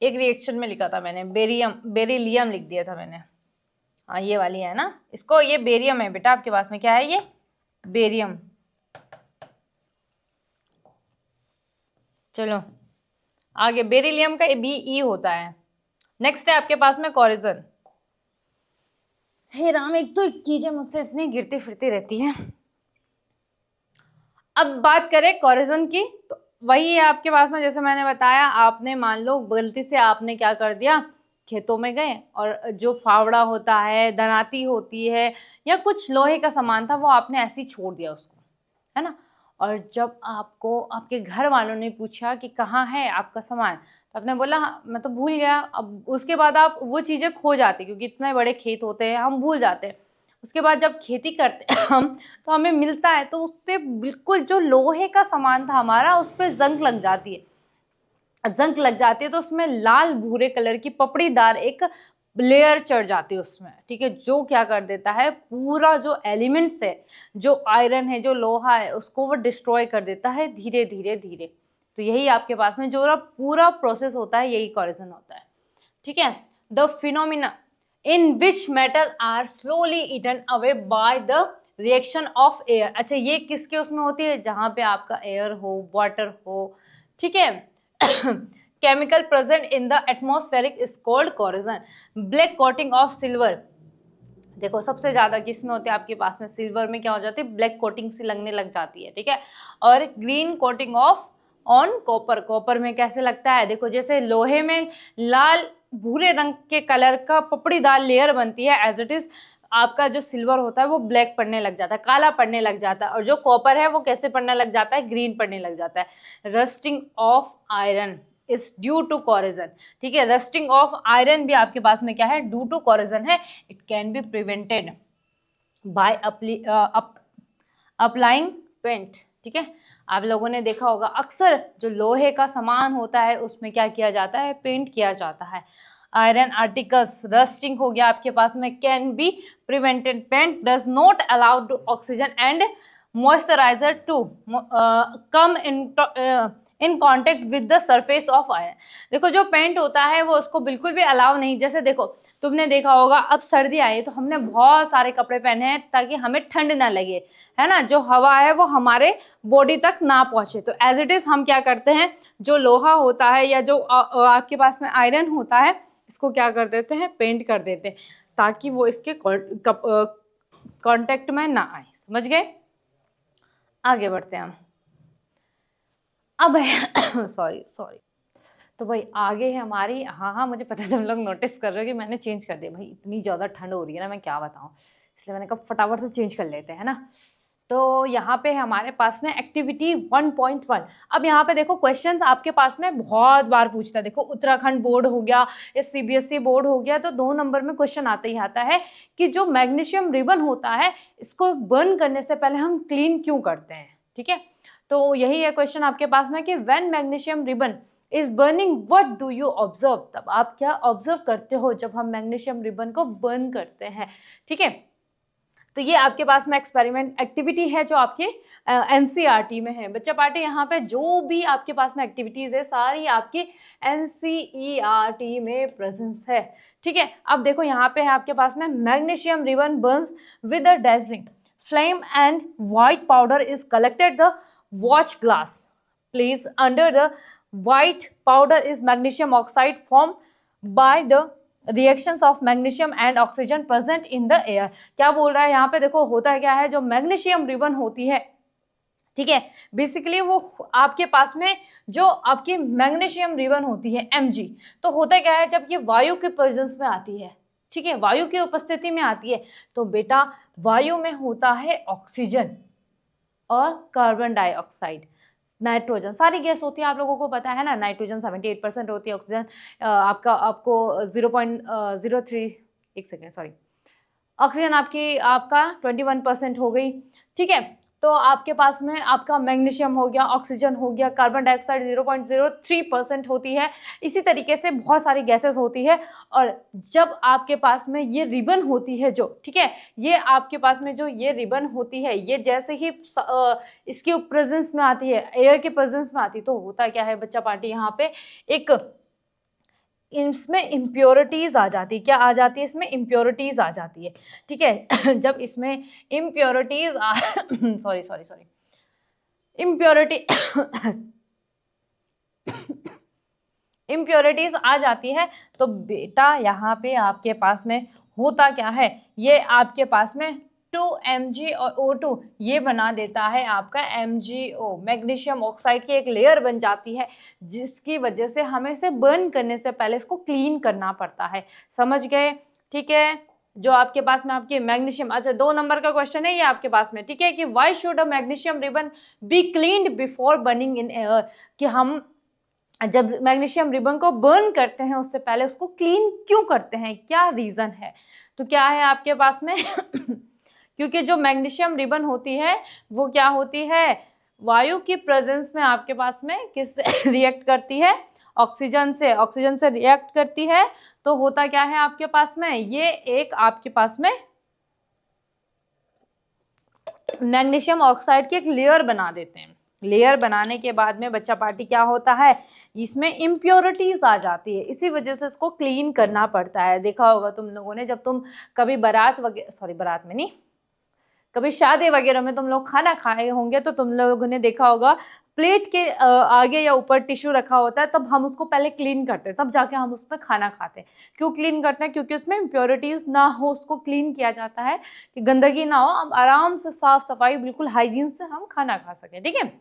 एक रिएक्शन में लिखा था मैंने बेरिलियम लिख दिया था मैंने। हाँ, ये वाली है ना, इसको, ये बेरियम है बेटा, आपके पास में क्या है, ये बेरियम। चलो आगे, बेरिलियम का BE होता है। नेक्स्ट है आपके पास में कोरिजन। हे राम, एक तो चीजें मुझसे इतनी गिरती फिरती रहती हैं। अब बात करें कोरिजन की, तो वही है आपके पास में, जैसे मैंने बताया, आपने मान लो गलती से आपने क्या कर दिया, खेतों में गए और जो फावड़ा होता है, दनाती होती है, या कुछ लोहे का सामान था, वो आपने ऐसे ही छोड़ दिया उसको, है ना। और जब आपको आपके घर वालों ने पूछा कि कहाँ है आपका सामान, तो आपने बोला "हाँ, मैं तो भूल गया"। अब उसके बाद आप वो चीज़ें खो जाती, क्योंकि इतने बड़े खेत होते हैं, हम भूल जाते हैं। उसके बाद जब खेती करते हैं हम, तो हमें मिलता है, तो उस पर बिल्कुल जो लोहे का सामान था हमारा, उस पर जंग लग जाती है। जंग लग जाती है तो उसमें लाल भूरे कलर की पपड़ीदार एक लेयर चढ़ जाती है उसमें, ठीक है, जो क्या कर देता है, पूरा जो एलिमेंट्स है, जो आयरन है, जो लोहा है, उसको वो डिस्ट्रॉय कर देता है धीरे धीरे धीरे। तो यही आपके पास में जो पूरा प्रोसेस होता है, यही कोरिजन होता है, ठीक है। The phenomena in which metal are slowly eaten away by the reaction of air. अच्छा, ये किसके उसमें होती है? जहां पे आपका एयर हो, वाटर हो, ठीक है। Chemical present in the atmospheric is called corrosion. Black coating of silver, देखो सबसे ज्यादा किसमें होती है आपके पास में? सिल्वर में क्या हो जाती है? ब्लैक कोटिंग सी लगने लग जाती है, ठीक है। और green coating of on copper, copper में कैसे लगता है? देखो जैसे लोहे में लाल भूरे रंग के कलर का पपड़ीदार लेयर बनती है, एज इट इज आपका जो सिल्वर होता है वो ब्लैक पड़ने लग जाता है, काला पड़ने लग जाता है। और जो कॉपर है वो कैसे पड़ने लग जाता है? ग्रीन पड़ने लग जाता है। Rusting of iron is due to corrosion, ठीक है। रस्टिंग ऑफ आयरन भी आपके पास में क्या है? ड्यू टू कोरोजन है। It can be prevented by applying paint, ठीक है। आप लोगों ने देखा होगा अक्सर जो लोहे का सामान होता है उसमें क्या किया जाता है? पेंट किया जाता है। आयरन आर्टिकल्स, रस्टिंग हो गया आपके पास में, can be prevented. Paint does not allow to oxygen and moisturiser to come in contact with the surface of iron. देखो जो पेंट होता है वो उसको बिल्कुल भी अलाउ नहीं, जैसे देखो तुमने देखा होगा अब सर्दी आई तो हमने बहुत सारे कपड़े पहने हैं ताकि हमें ठंड ना लगे, है ना, जो हवा है वो हमारे बॉडी तक ना पहुंचे। तो एज इट इज हम क्या करते हैं, जो लोहा होता है या जो आपके पास में आयरन होता है, इसको क्या कर देते हैं? पेंट कर देते हैं ताकि वो इसके कांटेक्ट में ना आए। समझ गए? आगे बढ़ते हैं हम। अब सॉरी तो भाई आगे है हमारी, हाँ मुझे पता है तुम लोग नोटिस कर रहे हो कि मैंने चेंज कर दिया। भाई इतनी ज़्यादा ठंड हो रही है ना, मैं क्या बताऊँ, इसलिए मैंने कहा फटाफट से चेंज कर लेते हैं ना। तो यहाँ पे हमारे पास में एक्टिविटी 1.1। अब यहाँ पे देखो क्वेश्चंस आपके पास में बहुत बार पूछता है। देखो उत्तराखंड बोर्ड हो गया या CBSE बोर्ड हो गया, तो 2 नंबर में क्वेश्चन आता ही आता है कि जो मैग्नीशियम रिबन होता है इसको बर्न करने से पहले हम क्लीन क्यों करते हैं, ठीक है। तो यही है क्वेश्चन आपके पास में कि when magnesium ribbon is burning what do you observe, तब आप क्या ऑब्जर्व करते हो जब हम मैग्नीशियम रिबन को बर्न करते हैं, ठीक है। तो ये आपके पास में एक्सपेरिमेंट एक्टिविटी है जो आपके NCERT में है। बच्चा पार्टी यहाँ पे जो भी आपके पास में एक्टिविटीज है सारी आपकी NCERT में प्रेजेंस है, ठीक है। अब देखो यहाँ पे है आपके पास में magnesium ribbon Burns with a dazzling flame and white powder is collected the watch glass placed under the white powder is magnesium oxide formed by the reactions of magnesium and oxygen present in the air। क्या बोल रहा है यहाँ पे? देखो होता है क्या है, जो मैग्नीशियम रिबन होती है, ठीक है, बेसिकली वो आपके पास में जो आपकी मैग्नीशियम रिबन होती है Mg, तो होता क्या है जब ये वायु के प्रेजेंस में आती है, ठीक है, वायु की उपस्थिति में आती है, तो बेटा वायु में होता है ऑक्सीजन और कार्बन डाइऑक्साइड, नाइट्रोजन, सारी गैस होती है, आप लोगों को पता है ना। नाइट्रोजन 78% होती है, ऑक्सीजन आपको 0.03, एक सेकेंड सॉरी, ऑक्सीजन आपका 21% हो गई, ठीक है। तो आपके पास में आपका मैग्नीशियम हो गया, ऑक्सीजन हो गया, कार्बन डाइऑक्साइड 0.03% होती है। इसी तरीके से बहुत सारी गैसेस होती है। और जब आपके पास में ये रिबन होती है जो, ठीक है, ये आपके पास में जो ये रिबन होती है, ये जैसे ही इसके प्रेजेंस में आती है, एयर के प्रेजेंस में आती है, तो होता क्या है बच्चा पार्टी, यहाँ पे एक इसमें इम्प्योरिटीज आ जाती है। क्या आ जाती है? इसमें इम्प्योरिटीज आ जाती है, ठीक है। जब इसमें इम्प्योरिटीज सॉरी इम्प्योरिटीज आ जाती है, तो बेटा यहाँ पे आपके पास में होता क्या है, ये आपके पास में 2Mg और O2 ये बना देता है आपका MgO, मैग्नीशियम ऑक्साइड की एक लेयर बन जाती है, जिसकी वजह से हमें इसे बर्न करने से पहले इसको क्लीन करना पड़ता है। समझ गए? ठीक है। जो आपके पास में आपकी मैग्नीशियम, अच्छा 2 नंबर का क्वेश्चन है ये आपके पास में, ठीक है, कि why should a magnesium ribbon be cleaned before burning in air, कि हम जब मैग्नीशियम रिबन को बर्न करते हैं उससे पहले उसको क्लीन क्यों करते हैं, क्या रीजन है? तो क्या है आपके पास में क्योंकि जो मैग्नीशियम रिबन होती है वो क्या होती है, वायु की प्रेजेंस में आपके पास में किससे रिएक्ट करती है, ऑक्सीजन से रिएक्ट करती है। तो होता क्या है आपके पास में, ये एक आपके पास में मैग्नीशियम ऑक्साइड की एक लेयर बना देते हैं। लेयर बनाने के बाद में बच्चा पार्टी क्या होता है, इसमें इम्प्योरिटीज आ जाती है, इसी वजह से इसको क्लीन करना पड़ता है। देखा होगा तुम लोगों ने जब तुम कभी बारात में नहीं, कभी शादी वगैरह में तुम लोग खाना खाए होंगे तो तुम लोगों ने देखा होगा प्लेट के आगे या ऊपर टिश्यू रखा होता है, तब हम उसको पहले क्लीन करते हैं, तब जाके हम उसमें खाना खाते हैं। क्यों क्लीन करते हैं? क्योंकि उसमें इम्प्योरिटीज ना हो, उसको क्लीन किया जाता है कि गंदगी ना हो, हम आराम से साफ सफाई बिल्कुल हाइजीन से हम खाना खा सकें। ठीक है,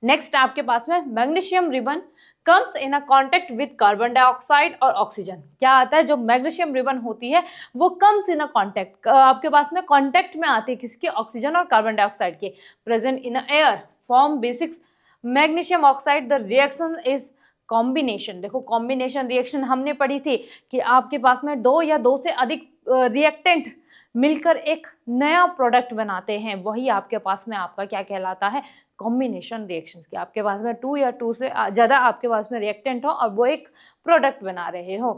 नेक्स्ट आपके पास में magnesium ribbon comes in a contact with carbon dioxide और ऑक्सीजन। क्या आता है? जो मैग्नीशियम रिबन होती है वो कम्स इन अ कॉन्टेक्ट, आपके पास में कॉन्टेक्ट में आती है किसके? ऑक्सीजन और कार्बन डाइऑक्साइड के। Present in air form basics magnesium oxide, the reaction is combination. देखो कॉम्बिनेशन रिएक्शन हमने पढ़ी थी कि आपके पास में दो या दो से अधिक रिएक्टेंट मिलकर एक नया प्रोडक्ट बनाते हैं, वही आपके पास में आपका क्या कहलाता है? Combination reactions. के आपके पास में 2 या 2 से ज़्यादा आपके पास में रिएक्टेंट हो और वो एक प्रोडक्ट बना रहे हो।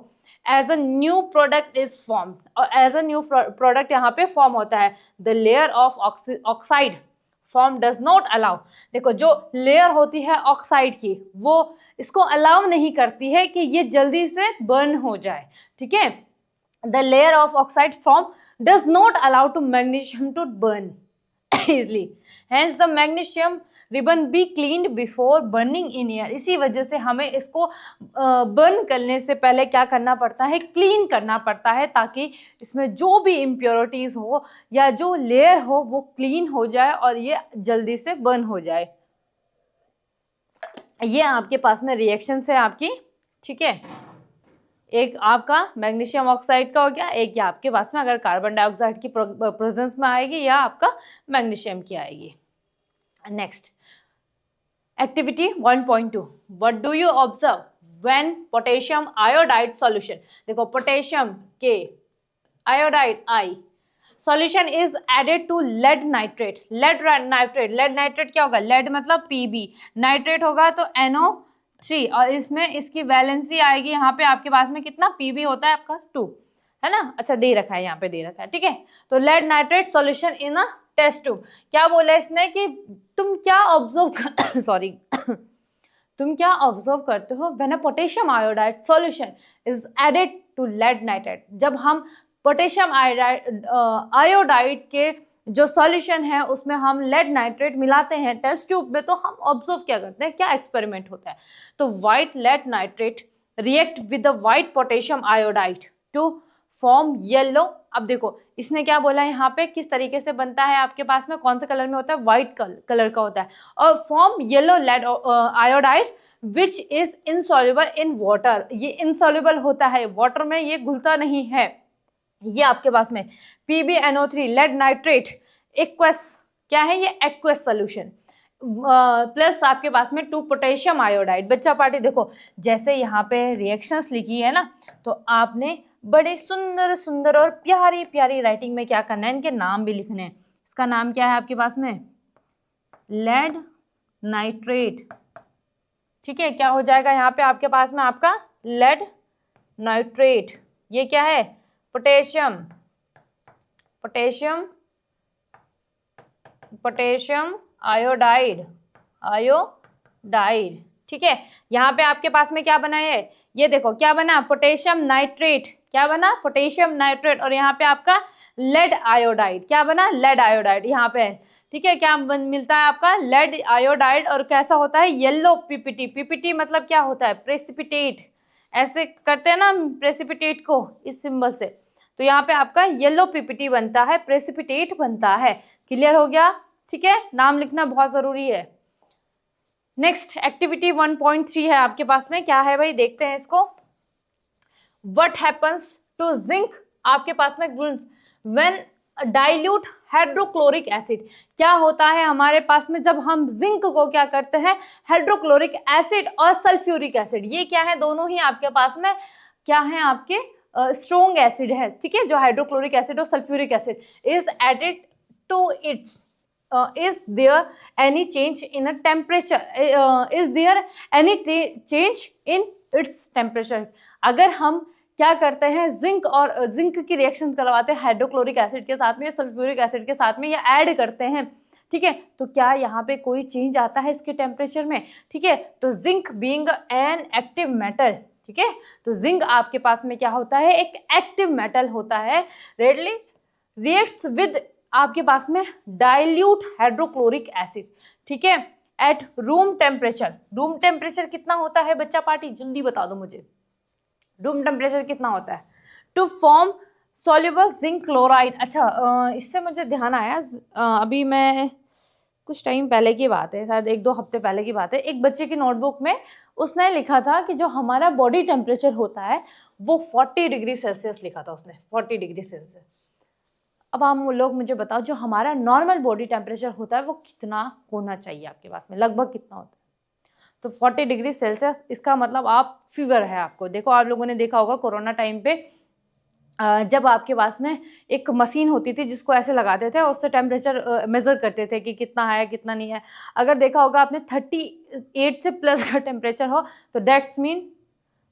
As a new product is form, और एज अ न्यू प्रोडक्ट यहाँ पे फॉर्म होता है। The layer of oxide form does not allow. देखो जो लेयर होती है ऑक्साइड की, वो इसको अलाउ नहीं करती है कि ये जल्दी से बर्न हो जाए। ठीक है, the layer of oxide form does not allow to magnesium to burn easily, hence the magnesium ribbon be cleaned before burning in air। इसी वजह से हमें इसको बर्न करने से पहले क्या करना पड़ता है? क्लीन करना पड़ता है, ताकि इसमें जो भी इम्प्योरिटीज हो या जो लेयर हो वो क्लीन हो जाए और ये जल्दी से बर्न हो जाए। ये आपके पास में रिएक्शन है आपकी। ठीक है, एक आपका मैग्नीशियम ऑक्साइड का हो गया, एक ये आपके पास में अगर कार्बन डाइऑक्साइड की प्रेजेंस में आएगी या आपका मैग्नीशियम की आएगी। Next activity 1.2, what do you observe when potassium iodide solution. देखो पोटेशियम के iodide I solution is added to lead nitrate. Lead nitrate क्या होगा? लेड मतलब Pb, नाइट्रेट होगा तो NO3, और इसमें इसकी वैलेंसी आएगी यहाँ पे आपके पास में कितना? Pb होता है आपका 2, है ना? अच्छा दे रखा है यहाँ पे, दे रखा है। ठीक है, तो lead nitrate solution in a test tube. क्या बोला इसने कि तुम क्या ऑब्जर्व सॉरी तुम क्या ऑब्जर्व करते हो when a potassium iodide solution is added to lead nitrate. जब हम पोटेशियम आयोडाइड के जो सॉल्यूशन है उसमें हम लेड नाइट्रेट मिलाते हैं टेस्ट ट्यूब में, तो हम ऑब्जर्व क्या करते हैं? क्या एक्सपेरिमेंट होता है? तो white lead nitrate react with the white potassium iodide to form yellow. अब देखो इसने क्या बोला यहाँ पे, किस तरीके से बनता है आपके पास में, कौन से कलर में होता है? व्हाइट कलर का होता है, और form yellow lead iodide which is insoluble in water. ये इनसॉल्युबल होता है वाटर में, ये घुलता नहीं है। ये आपके पास में PbNO3 लेड नाइट्रेट एक्वस, क्या है ये? एक्वस सोल्यूशन, प्लस आपके पास में 2 पोटेशियम आयोडाइड। बच्चा पार्टी देखो जैसे यहाँ पे रिएक्शंस लिखी है ना, तो आपने बड़े सुंदर सुंदर और प्यारी प्यारी राइटिंग में क्या करना है? इनके नाम भी लिखने हैं। इसका नाम क्या है आपके पास में? Lead nitrate. ठीक है, क्या हो जाएगा यहाँ पे आपके पास में? आपका लेड नाइट्रेट। ये क्या है? Potassium iodide. ठीक है, यहाँ पे आपके पास में क्या बना है? ये देखो क्या बना? Potassium nitrate. क्या बना? Potassium nitrate. और यहाँ पे आपका लेड आयोडाइड। क्या बना? लेड आयोडाइड यहाँ पे है। ठीक है, क्या मिलता है आपका? Lead iodide. और कैसा होता है? Yellow PPT। PPT मतलब क्या होता है? प्रेसिपिटेट। ऐसे करते हैं ना प्रेसिपिटेट को इस सिंबल से, तो यहाँ पे आपका येलो PPT बनता है, प्रेसिपिटेट बनता है। क्लियर हो गया? ठीक है, नाम लिखना बहुत जरूरी है। नेक्स्ट एक्टिविटी 1.3 है आपके पास में। क्या है भाई? देखते हैं इसको। व्हाट हैपन्स टू जिंक आपके पास में व्हेन डाइल्यूट हाइड्रोक्लोरिक एसिड। क्या होता है हमारे पास में जब हम जिंक को क्या करते हैं? हाइड्रोक्लोरिक एसिड और सल्फ्यूरिक एसिड, ये क्या है? दोनों ही आपके पास में क्या है? आपके स्ट्रॉन्ग एसिड है। ठीक है, जो हाइड्रोक्लोरिक एसिड और sulphuric acid is added to its, is there any change in a temperature, is there any change in its temperature। अगर हम क्या करते हैं? जिंक की रिएक्शन करवाते हैं हाइड्रोक्लोरिक एसिड के साथ में या सल्फ्यूरिक एसिड के साथ में, या ऐड करते हैं। ठीक है, तो क्या यहाँ पे कोई चेंज आता है इसके टेम्परेचर में? ठीक है, तो zinc being an active metal, ठीक है, तो जिंक आपके पास में क्या होता है? एक एक्टिव मेटल होता है। रेडली रिएक्ट्स विद आपके पास में डाइल्यूट हाइड्रोक्लोरिक एसिड, ठीक है, at room temperature. Room temperature कितना होता है बच्चा पार्टी, जल्दी बता दो मुझे, रूम टेम्परेचर कितना होता है, to form soluble zinc chloride. अच्छा, इससे मुझे ध्यान आया, अभी मैं कुछ टाइम पहले की बात है, शायद 1-2 हफ्ते पहले की बात है, एक बच्चे की नोटबुक में उसने लिखा था कि जो हमारा बॉडी टेम्परेचर होता है वो 40 डिग्री सेल्सियस लिखा था उसने, 40 डिग्री सेल्सियस। अब आप लोग मुझे बताओ, जो हमारा नॉर्मल बॉडी टेम्परेचर होता है वो कितना होना चाहिए आपके पास में, लगभग कितना होता है? तो 40 डिग्री सेल्सियस, इसका मतलब आप फीवर है आपको। देखो, आप लोगों ने देखा होगा कोरोना टाइम पे जब आपके पास में एक मशीन होती थी जिसको ऐसे लगाते थे और उससे टेम्परेचर मेज़र करते थे कि कितना है कितना नहीं है। अगर देखा होगा आपने 38 से प्लस का टेम्परेचर हो तो डेट्स मीन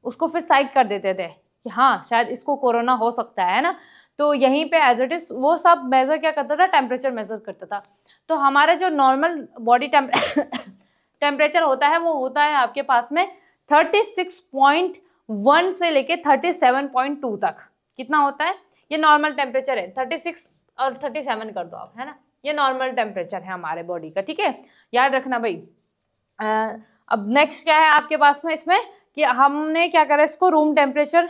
उसको फिर साइड कर देते थे कि हाँ शायद इसको कोरोना हो सकता है ना। तो यहीं पे एज इट इज़ वो सब मेज़र क्या करता था, टेम्परेचर मेज़र करता था। तो हमारा जो नॉर्मल बॉडी टेम्परेचर होता है वो होता है आपके पास में 36.1 से लेके 37.2 तक। कितना होता है? ये नॉर्मल टेम्परेचर है, 36 और 37 कर दो आप, है ना, ये नॉर्मल टेम्परेचर है हमारे बॉडी का, ठीक है, याद रखना भाई। अब नेक्स्ट क्या है आपके पास में इसमें कि हमने क्या करा, इसको room temperature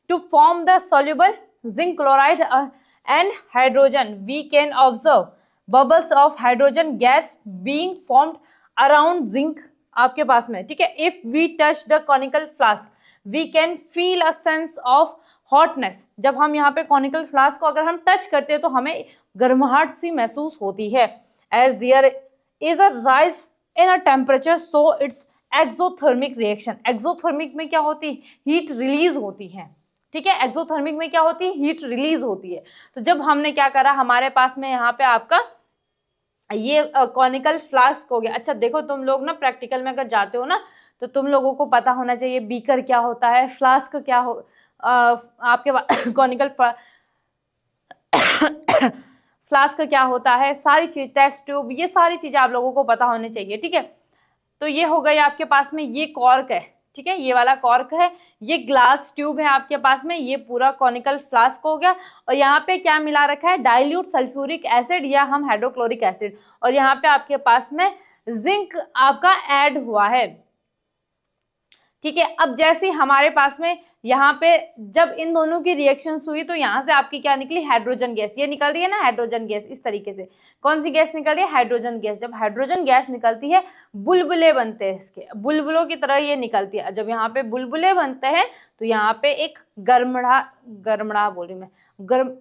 to form the soluble zinc chloride and hydrogen we can observe bubbles of hydrogen gas being formed around zinc आपके पास में, ठीक है। If we touch the conical flask we can feel a sense of hotness. जब हम यहाँ पे कॉनिकल फ्लास्क को अगर हम टच करते हैं तो हमें गर्माहट सी महसूस होती है। As there is a rise in a temperature so it's exothermic reaction. Exothermic में क्या होती है? हीट रिलीज होती है, ठीक है। एक्सोथर्मिक में क्या होती है? हीट रिलीज होती है। तो जब हमने क्या करा, हमारे पास में यहाँ पे आपका ये कॉनिकल फ्लास्क हो गया। अच्छा देखो, तुम लोग ना प्रैक्टिकल में अगर जाते हो ना तो तुम लोगों को पता होना चाहिए बीकर क्या होता है, फ्लास्क क्या हो, आपके कॉनिकल फ्लास्क क्या होता है, सारी चीज, टेस्ट ट्यूब, ये सारी चीजें आप लोगों को पता होनी चाहिए, ठीक है। तो ये हो गई आपके पास में, ये कॉर्क है, ठीक है, ये वाला कॉर्क है, ये ग्लास ट्यूब है आपके पास में, ये पूरा कॉनिकल फ्लास्क हो गया। और यहाँ पे क्या मिला रखा है? डाइल्यूट सल्फ्यूरिक एसिड या हम हाइड्रोक्लोरिक एसिड, और यहाँ पे आपके पास में जिंक आपका ऐड हुआ है, ठीक है। अब जैसे हमारे पास में यहाँ पे जब इन दोनों की रिएक्शन हुई तो यहाँ से आपकी क्या निकली? Hydrogen gas. ये निकल रही है ना हाइड्रोजन गैस, इस तरीके से। कौन सी गैस निकल रही है? Hydrogen gas. जब हाइड्रोजन गैस निकलती है बुलबुले बनते हैं, इसके बुलबुलों की तरह ये निकलती है। जब यहाँ पे बुलबुले बनते हैं तो यहाँ पे एक गर्मड़ा बोल रही मैं, गर्म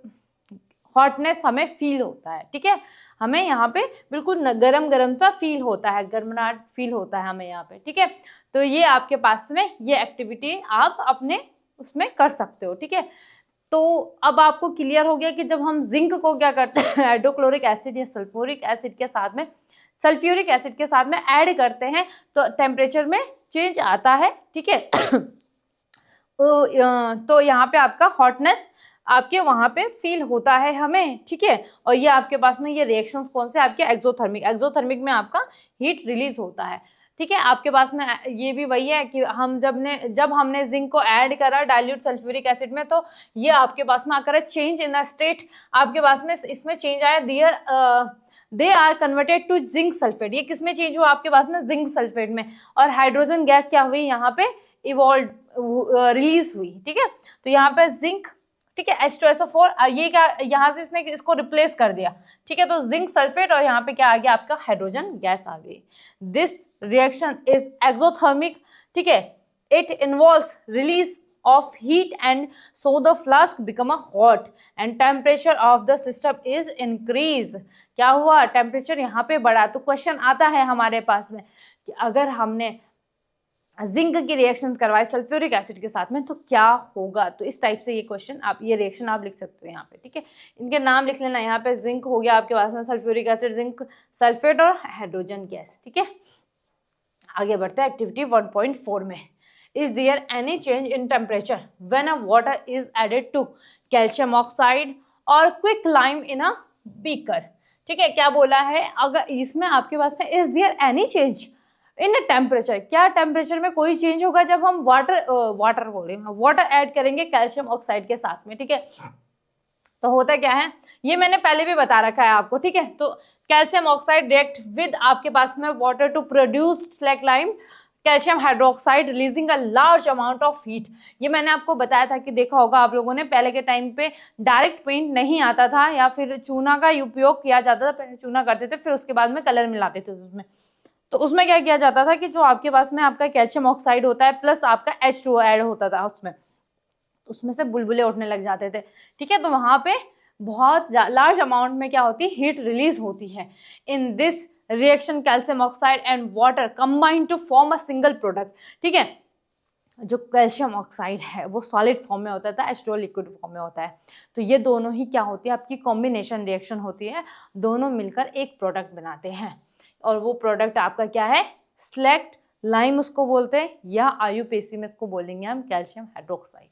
हॉटनेस हमें फील होता है, ठीक है। हमें यहाँ पे बिल्कुल गरम गरम सा फील होता है, गर्मनाहट फील होता है हमें यहाँ पे, ठीक है। तो ये आपके पास में ये एक्टिविटी आप अपने उसमें कर सकते हो, ठीक है। तो अब आपको क्लियर हो गया कि जब हम जिंक को क्या करते हैं, हाइड्रोक्लोरिक एसिड या सल्फ्यूरिक एसिड के साथ में, सल्फ्यूरिक एसिड के साथ में ऐड करते हैं तो टेम्परेचर में चेंज आता है, ठीक है। तो यहाँ पे आपका हॉटनेस आपके वहां पे फील होता है हमें, ठीक है। और ये आपके पास में ये रिएक्शंस कौन से? आपके एक्सोथर्मिक। एक्सोथर्मिक में आपका हीट रिलीज होता है, ठीक है। आपके पास में ये भी वही है कि हम जब हमने जिंक को ऐड करा डाइल्यूट सल्फ्यूरिक एसिड में तो ये आपके पास में आकर चेंज इन स्टेट, आपके पास में इसमें चेंज आया, they are converted to zinc sulphate. ये किसमें चेंज हुआ? आपके पास में जिंक सल्फेट में। और हाइड्रोजन गैस क्या हुई? यहाँ पे इवॉल्व रिलीज हुई, ठीक है। तो यहाँ पे जिंक, ठीक है, H2SO4, ये क्या, यहाँ से इसने इसको रिप्लेस कर दिया, ठीक है। तो जिंक सल्फेट और यहाँ पे क्या आ गया? आपका हाइड्रोजन गैस आ गई। दिस रिएक्शन इज एक्सोथर्मिक, ठीक है। It involves release of heat and so the flask become a hot and temperature of the system is increase। क्या हुआ? टेम्परेचर यहाँ पे बढ़ा। तो क्वेश्चन आता है हमारे पास में कि अगर हमने जिंक की रिएक्शन करवाए सल्फ्यूरिक एसिड के साथ में तो क्या होगा? तो इस टाइप से ये क्वेश्चन आप, ये रिएक्शन आप लिख सकते हो यहाँ पे, ठीक है। इनके नाम लिख लेना। यहाँ पे जिंक हो गया आपके पास में, सल्फ्यूरिक एसिड, जिंक सल्फेट और हाइड्रोजन गैस, ठीक है। आगे बढ़ते हैं एक्टिविटी 1.4 में। Is there any change in temperature when a water is added to calcium oxide or quicklime in a beaker? ठीक है, क्या बोला है? अगर इसमें आपके पास में is there any change in a temperature, क्या टेम्परेचर में कोई चेंज होगा जब हम वाटर ऐड करेंगे कैल्शियम ऑक्साइड के साथ में, ठीक है। तो होता क्या है, ये मैंने पहले भी बता रखा है आपको, ठीक है। तो कैल्शियम ऑक्साइड रिएक्ट विद आपके पास में water to produce slaked lime calcium hydroxide releasing a large amount of heat. ये मैंने आपको बताया था कि देखा होगा आप लोगों ने, पहले के टाइम पे डायरेक्ट पेंट नहीं आता था या फिर चूना का उपयोग किया जाता था, पहले चूना करते थे फिर उसके बाद में कलर मिलाते थे उसमें। तो उसमें क्या किया जाता था कि जो आपके पास में आपका कैल्शियम ऑक्साइड होता है प्लस आपका H2O ऐड होता था उसमें से बुलबुले उठने लग जाते थे, ठीक है। तो वहां पे बहुत लार्ज अमाउंट में क्या होती है, हीट रिलीज होती है। In this reaction calcium oxide and water combine to form a single product, ठीक है। जो कैल्शियम ऑक्साइड है वो सॉलिड फॉर्म में होता है, H2O लिक्विड फॉर्म में होता है। तो ये दोनों ही क्या होती है, आपकी कॉम्बिनेशन रिएक्शन होती है, दोनों मिलकर एक प्रोडक्ट बनाते हैं। और वो प्रोडक्ट आपका क्या है, स्लैक्ट लाइम उसको बोलते हैं, या IUPAC में इसको बोलेंगे हम calcium hydroxide.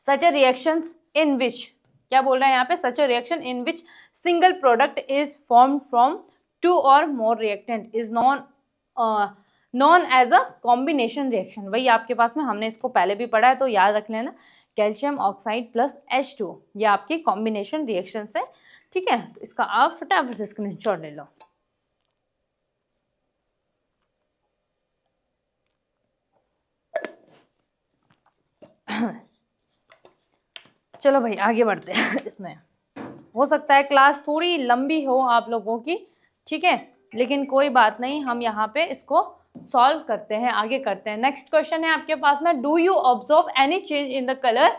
Such a reactions in which, क्या बोल रहे हैं यहाँ पे, such a reaction in which single product is form from 2 और more reactant is known as a combination reaction. वही आपके पास में हमने इसको पहले भी पढ़ा है तो याद रख लेना, कैल्शियम ऑक्साइड प्लस H2O ये आपकी कॉम्बिनेशन रिएक्शन है, ठीक है। तो इसका आप फटाफट से स्क्रीनशॉट ले लो। चलो भाई आगे बढ़ते हैं इसमें। हो सकता है क्लास थोड़ी लंबी हो आप लोगों की, ठीक है, लेकिन कोई बात नहीं, हम यहाँ पे इसको सॉल्व करते हैं, आगे करते हैं। नेक्स्ट क्वेश्चन है आपके पास में, do you observe any change in the colour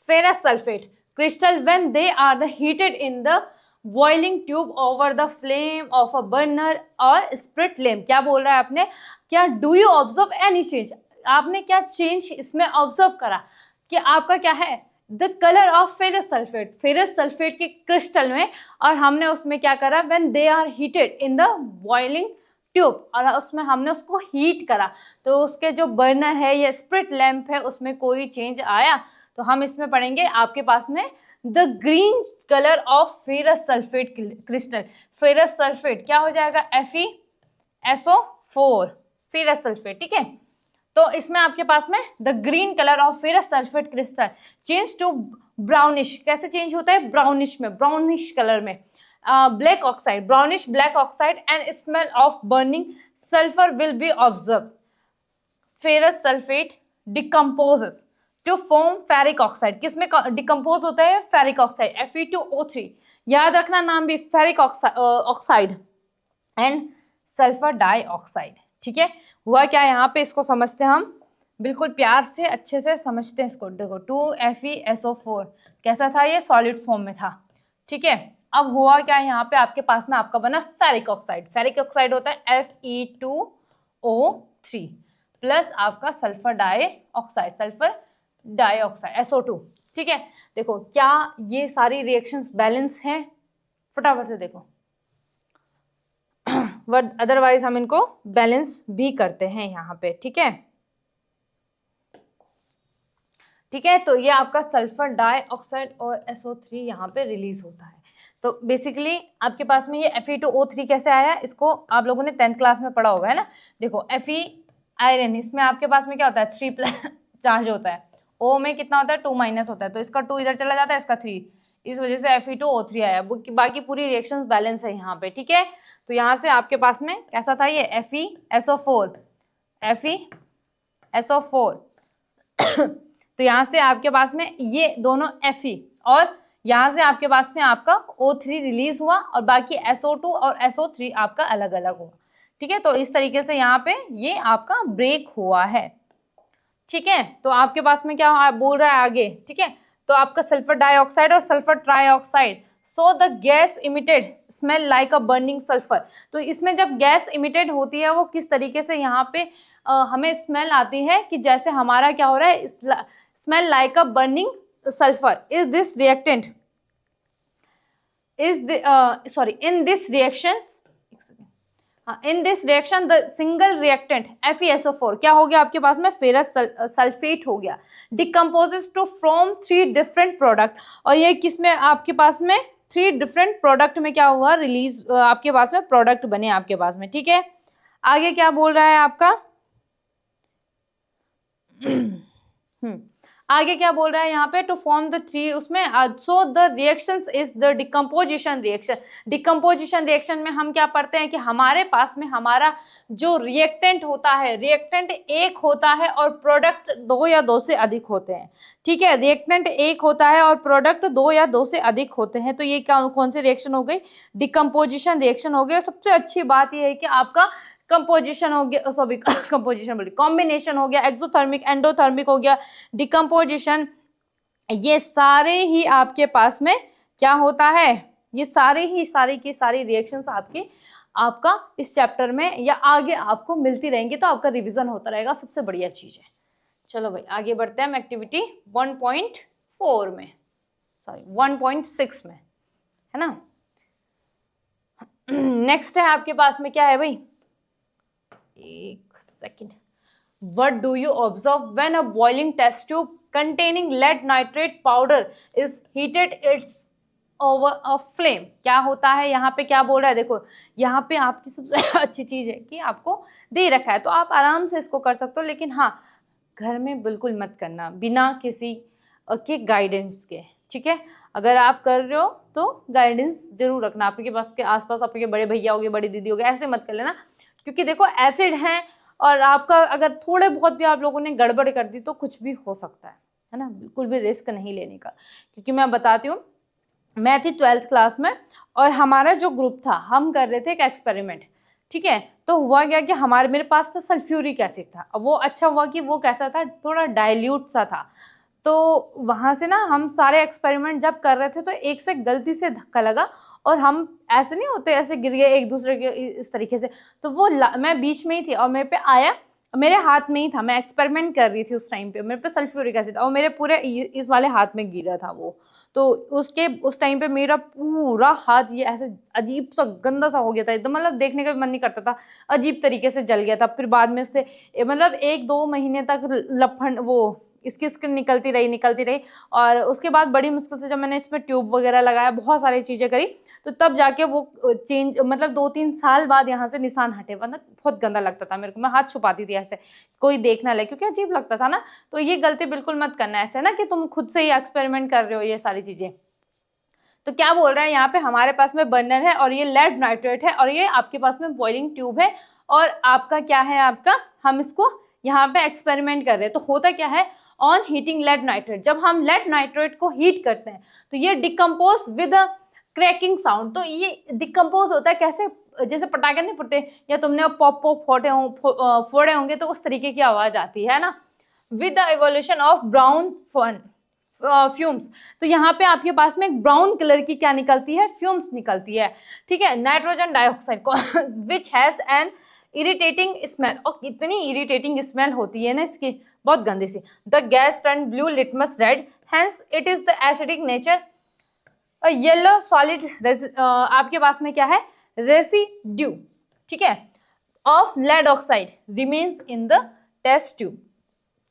ferrous sulphate crystal when they are the heated in the boiling tube over the flame of a burner और स्प्रिट लैम्प। क्या बोल रहा है आपने, क्या do you observe any change, आपने क्या चेंज इसमें ऑब्जर्व करा कि आपका क्या है, the colour of ferrous sulphate के क्रिस्टल में, और हमने उसमें क्या करा, when they are heated in the boiling tube, और उसमें हमने उसको हीट करा, तो उसके जो बर्नर है या स्प्रिट लैम्प है उसमें कोई चेंज आया। तो हम इसमें पढ़ेंगे आपके पास में the green colour of ferrous sulphate crystal. Ferrous sulphate क्या हो जाएगा, FeSO4 फेरस सल्फेट, ठीक है। तो इसमें आपके पास में the green colour of ferrous sulphate crystal change to brownish, कैसे चेंज होता है, ब्राउनिश में, ब्राउनिश कलर में, black oxide, brownish black oxide and smell of burning sulphur will be observe. Ferrous sulphate decomposes to form ferric oxide, किसमें डिकम्पोज होता है, फेरिक ऑक्साइड Fe2O3, याद रखना नाम भी, ferric oxide and sulphur dioxide, ठीक है। हुआ क्या यहाँ पे, इसको समझते हैं हम बिल्कुल प्यार से अच्छे से समझते हैं इसको। देखो 2FeSO4 कैसा था, ये सॉलिड फॉर्म में था, ठीक है। अब हुआ क्या यहाँ पे, आपके पास में आपका बना फेरिक ऑक्साइड, फेरिक ऑक्साइड होता है Fe2O3 प्लस आपका sulphur dioxide, sulphur dioxide SO2, ठीक है। देखो क्या ये सारी रिएक्शंस बैलेंस हैं, फटाफट से देखो, बट अदरवाइज हम इनको बैलेंस भी करते हैं यहाँ पे, ठीक है, ठीक है। तो ये आपका सल्फर डाइऑक्साइड और SO3 यहाँ पे रिलीज होता है। तो बेसिकली आपके पास में ये Fe2O3 कैसे आया, इसको आप लोगों ने 10th क्लास में पढ़ा होगा, है ना। देखो Fe आयरन, इसमें आपके पास में क्या होता है, 3+ चार्ज होता है, O में कितना होता है, 2- होता है, तो इसका 2 इधर चला जाता है, इसका 3, इस वजह से Fe2O3 आया। बाकी पूरी रिएक्शंस बैलेंस है यहाँ पे, ठीक है। तो यहाँ से आपके पास में कैसा था, ये FeSO4 तो यहाँ से आपके पास में ये दोनों Fe, और यहाँ से आपके पास में आपका O3 रिलीज हुआ, और बाकी SO2 और SO3 आपका अलग अलग हुआ, ठीक है। तो इस तरीके से यहाँ पे ये आपका ब्रेक हुआ है, ठीक है। तो आपके पास में क्या बोल रहा है आगे, ठीक है। तो आपका सल्फर डाइऑक्साइड और sulphur trioxide, so the gas emitted smell like a burning sulphur. तो इसमें जब गैस इमिटेड होती है वो किस तरीके से यहाँ पे हमें स्मेल आती है कि जैसे हमारा क्या हो रहा है, smell like a burning sulphur. Is this reactant in this reaction the single reactant FeSO4 क्या हो गया आपके पास में, फेरस सल्फेट हो गया, decomposes to from 3 different product, और ये किसमें आपके पास में 3 डिफरेंट प्रोडक्ट में क्या हुआ, रिलीज आपके पास में प्रोडक्ट बने आपके पास में, ठीक है। आगे क्या बोल रहा है आपका आगे क्या बोल रहा है यहाँ पे, टू फॉर्म द थ्री, उसमें so the reactions is the decomposition reaction. Decomposition reaction में हम क्या पढ़ते हैं कि हमारे पास में हमारा जो रिएक्टेंट होता है, रिएक्टेंट एक होता है और प्रोडक्ट दो या दो से अधिक होते हैं। ठीक है, रिएक्टेंट एक होता है और प्रोडक्ट दो या दो से अधिक होते हैं। तो ये कौन सी रिएक्शन हो गई, डिकम्पोजिशन रिएक्शन हो गई। सबसे अच्छी बात यह है कि आपका कंपोजिशन हो गया, सॉरी कंपोजिशन बोली, कॉम्बिनेशन हो गया, एक्सोथर्मिक एंडोथर्मिक हो गया, डिकम्पोजिशन, ये सारे ही आपके पास में क्या होता है, ये सारे ही सारी की सारी रिएक्शंस आपका इस चैप्टर में या आगे आपको मिलती रहेंगी, तो आपका रिवीजन होता रहेगा, सबसे बढ़िया चीज है। चलो भाई आगे बढ़ते हैं हम एक्टिविटी 1.4 में, सॉरी 1.6 में, है ना। नेक्स्ट है आपके पास में क्या है भाई, एक second, what do you observe when a boiling test tube containing lead nitrate powder is heated it's over a flame। क्या होता है यहाँ पे, क्या बोल रहा है, देखो यहाँ पे आपकी सबसे अच्छी चीज है कि आपको दे रखा है तो आप आराम से इसको कर सकते हो, लेकिन हाँ घर में बिल्कुल मत करना बिना किसी के गाइडेंस के। ठीक है, अगर आप कर रहे हो तो गाइडेंस जरूर रखना, आपके पास के आसपास आपके बड़े भैया हो गए, बड़ी दीदी हो गए, ऐसे मत कर लेना, क्योंकि देखो एसिड है और आपका अगर थोड़े बहुत भी आप लोगों ने गड़बड़ कर दी तो कुछ भी हो सकता है ना। बिल्कुल भी रिस्क नहीं लेने का, क्योंकि मैं बताती हूँ, मैं थी 12th क्लास में और हमारा जो ग्रुप था हम कर रहे थे एक एक्सपेरिमेंट। ठीक है, तो हुआ क्या कि मेरे पास था सल्फ्यूरिक एसिड था। अब वो अच्छा हुआ कि वो कैसा था, थोड़ा डाइल्यूट सा था। तो वहां से ना हम सारे एक्सपेरिमेंट जब कर रहे थे तो एक से गलती से धक्का लगा और हम ऐसे नहीं होते, ऐसे गिर गए एक दूसरे के इस तरीके से। तो वो मैं बीच में ही थी और मेरे पे आया, मेरे हाथ में ही था, मैं एक्सपेरिमेंट कर रही थी उस टाइम पे, मेरे पे सल्फ्यूरिक एसिड और मेरे पूरे इस वाले हाथ में गिरा था वो। तो उस टाइम पे मेरा पूरा हाथ ये ऐसे अजीब सा गंदा सा हो गया था एकदम, मतलब देखने का भी मन नहीं करता था, अजीब तरीके से जल गया था। फिर बाद में से मतलब 1-2 महीने तक लफन वो इसकी स्किन निकलती रही और उसके बाद बड़ी मुश्किल से जब मैंने इसमें ट्यूब वगैरह लगाया, बहुत सारी चीजें करी, तो तब जाके वो चेंज, मतलब 2-3 साल बाद यहाँ से निशान हटे, वरना बहुत गंदा लगता था मेरे को, मैं हाथ छुपाती थी ऐसे कोई देख ना ले, क्योंकि अजीब लगता था ना। तो ये गलती बिल्कुल मत करना ऐसे ना कि तुम खुद से ही एक्सपेरिमेंट कर रहे हो ये सारी चीजें। तो क्या बोल रहे हैं यहाँ पे, हमारे पास में बर्नर है और ये लेड नाइट्रेट है और ये आपके पास में बॉइलिंग ट्यूब है और आपका क्या है, आपका हम इसको यहाँ पे एक्सपेरिमेंट कर रहे हैं। तो होता क्या है, ऑन हीटिंग लेड नाइट्रेट, जब हम लेड नाइट्रेट को हीट करते हैं तो ये decompose with a cracking sound. तो ये डिकम्पोज होता है कैसे, जैसे पटाखे नहीं फुटते या तुमने पॉप पॉप फोड़े होंगे तो उस तरीके की आवाज आती है ना, with the evolution of brown fumes. तो यहाँ पे आपके पास में एक ब्राउन कलर की क्या निकलती है, फ्यूम्स निकलती है। ठीक है, नाइट्रोजन डाइऑक्साइड को which has an irritating smell, और कितनी इरिटेटिंग स्मेल होती है ना इसकी, बहुत गंदी सी। The gas turn blue litmus red, hence it is the acidic nature. Yellow solid आपके पास में क्या है, रेसिड्यू, ठीक है, of lead oxide remains in the test tube.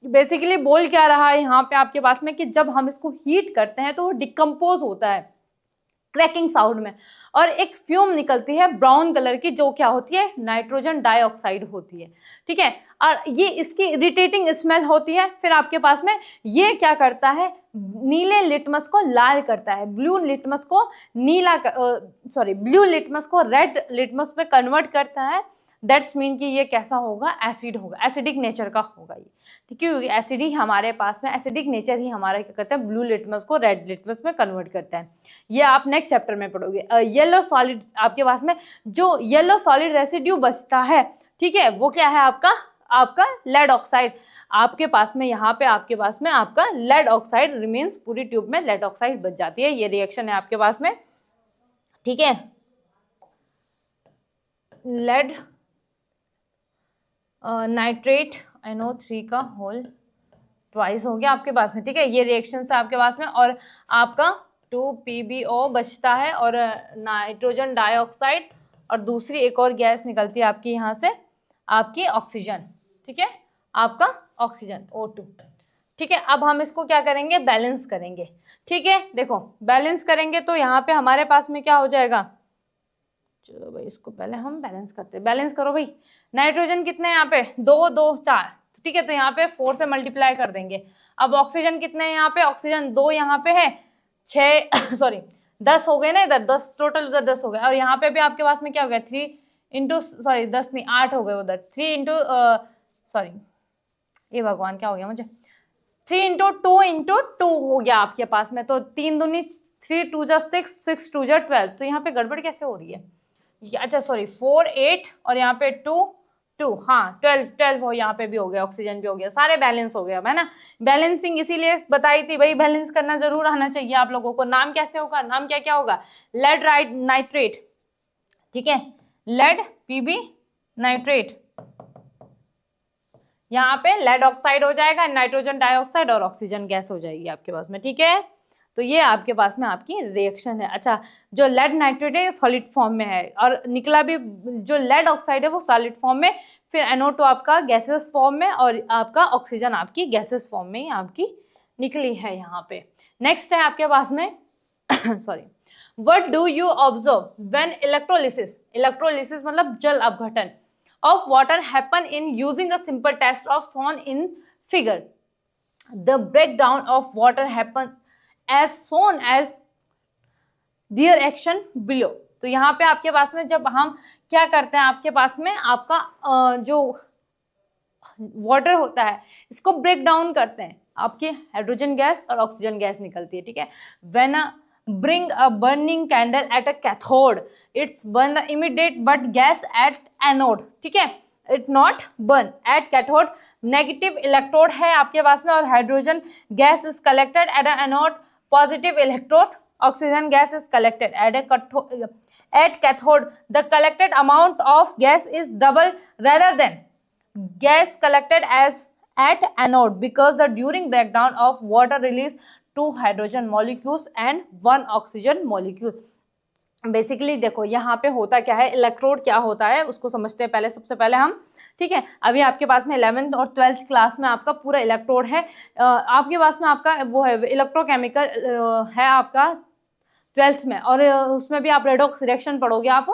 Basically बोल क्या रहा है यहाँ पे आपके पास में कि जब हम इसको हीट करते हैं तो वो डिकम्पोज होता है क्रैकिंग साउंड में और एक फ्यूम निकलती है ब्राउन कलर की, जो क्या होती है, नाइट्रोजन डाइऑक्साइड होती है। ठीक है, और ये इसकी इरिटेटिंग स्मेल होती है। फिर आपके पास में ये क्या करता है, नीले लिटमस को लाल करता है, ब्लू लिटमस को ब्लू लिटमस को रेड लिटमस में कन्वर्ट करता है। दैट्स मीन कि ये कैसा होगा, एसिड होगा, एसिडिक नेचर का होगा ये। ठीक है, क्योंकि एसिड ही हमारे पास में, एसिडिक नेचर ही हमारा क्या करता है, ब्लू लिटमस को रेड लिटमस में कन्वर्ट करता है। ये आप नेक्स्ट चैप्टर में पढ़ोगे। येलो सॉलिड आपके पास में जो येलो सॉलिड रेसिड्यू बचता है, ठीक है, वो क्या है, आपका लेड ऑक्साइड। आपके पास में यहाँ पे आपके पास में आपका लेड ऑक्साइड रिमेन्स, पूरी ट्यूब में लेड ऑक्साइड बच जाती है। ये रिएक्शन है आपके पास में। ठीक है, लेड नाइट्रेट NO3 का होल ट्वाइस हो गया आपके पास में। ठीक है, ये रिएक्शन है आपके पास में और आपका 2PbO बचता है और नाइट्रोजन डाइऑक्साइड और दूसरी एक और गैस निकलती है आपकी यहाँ से, आपकी ऑक्सीजन। ठीक है, आपका ऑक्सीजन O2। ठीक है, अब हम इसको क्या करेंगे, बैलेंस करेंगे। ठीक है, देखो बैलेंस करेंगे तो यहाँ पे हमारे पास में क्या हो जाएगा, चलो भाई इसको पहले हम बैलेंस करते हैं। बैलेंस करो भाई, नाइट्रोजन कितने हैं यहाँ पे, 2 2 4। ठीक है, तो यहाँ पे 4 से मल्टीप्लाई कर देंगे। अब ऑक्सीजन कितने हैं यहाँ पे, ऑक्सीजन 2 यहाँ पे है, 6 सॉरी 10 हो गए ना इधर, 10 टोटल उधर 10 हो गए, और यहाँ पे भी आपके पास में क्या हो गया 3 इंटू सॉरी 10 नहीं 8 हो गए उधर, 3 इंटू सॉरी ये भगवान क्या हो गया मुझे, 3 इंटू 2 इंटू 2 हो गया आपके पास में, तो 3 दूनी 3 2 जा 6 6 2 जा 12, तो यहाँ पे गड़बड़ कैसे हो रही है, अच्छा सॉरी 4 8 और यहाँ पे 2 2, हाँ 12 हो, यहाँ पे भी हो गया, ऑक्सीजन भी हो गया, सारे बैलेंस हो गया है ना। बैलेंसिंग इसीलिए बताई थी भाई, बैलेंस करना जरूर आना चाहिए आप लोगों को। नाम कैसे होगा, नाम क्या क्या होगा, लेड नाइट्रेट, ठीक है, लेड पीबी नाइट्रेट, यहाँ पे लेड ऑक्साइड हो जाएगा, नाइट्रोजन डाइऑक्साइड और ऑक्सीजन गैस हो जाएगी आपके पास में, ठीक है। तो ये आपके पास में आपकी रिएक्शन है। अच्छा, जो लेड नाइट्रेट है सॉलिड फॉर्म में है, और निकला भी जो लेड ऑक्साइड है वो सॉलिड फॉर्म में, फिर NO2 आपका गैसेस फॉर्म में, और आपका ऑक्सीजन आपकी गैसेस फॉर्म में ही आपकी निकली है यहाँ पे। नेक्स्ट है आपके पास में sorry, what do you observe when electrolysis, electrolysis मतलब जल अपघटन of water happen in using a simple test of shown in figure. The breakdown of water happen as shown as their action below. तो यहाँ पे आपके पास में जब हम क्या करते हैं, आपके पास में आपका जो वाटर होता है इसको ब्रेक डाउन करते हैं, आपकी हाइड्रोजन गैस और ऑक्सीजन गैस निकलती है, ठीक है। When bring a burning candle at a cathode, it's burn the immediate but gas at anode, ठीक है, it not burn at cathode, negative electrode है आपके पास में, और hydrogen gas is collected at a anode, positive electrode oxygen gas is collected at cathode, the collected amount of gas is double rather than gas collected as at anode, because the during breakdown of water release 2 hydrogen molecules and 1 oxygen molecule. Basically देखो यहाँ पे होता क्या है, इलेक्ट्रोड क्या होता है उसको समझते हैं पहले, सबसे पहले हम, ठीक है। अभी आपके पास में 11th और 12th क्लास में आपका पूरा इलेक्ट्रोड है, आपके पास में आपका वो है इलेक्ट्रोकेमिकल है आपका 12th में, और उसमें भी आप रेडॉक्स रिएक्शन पढ़ोगे आप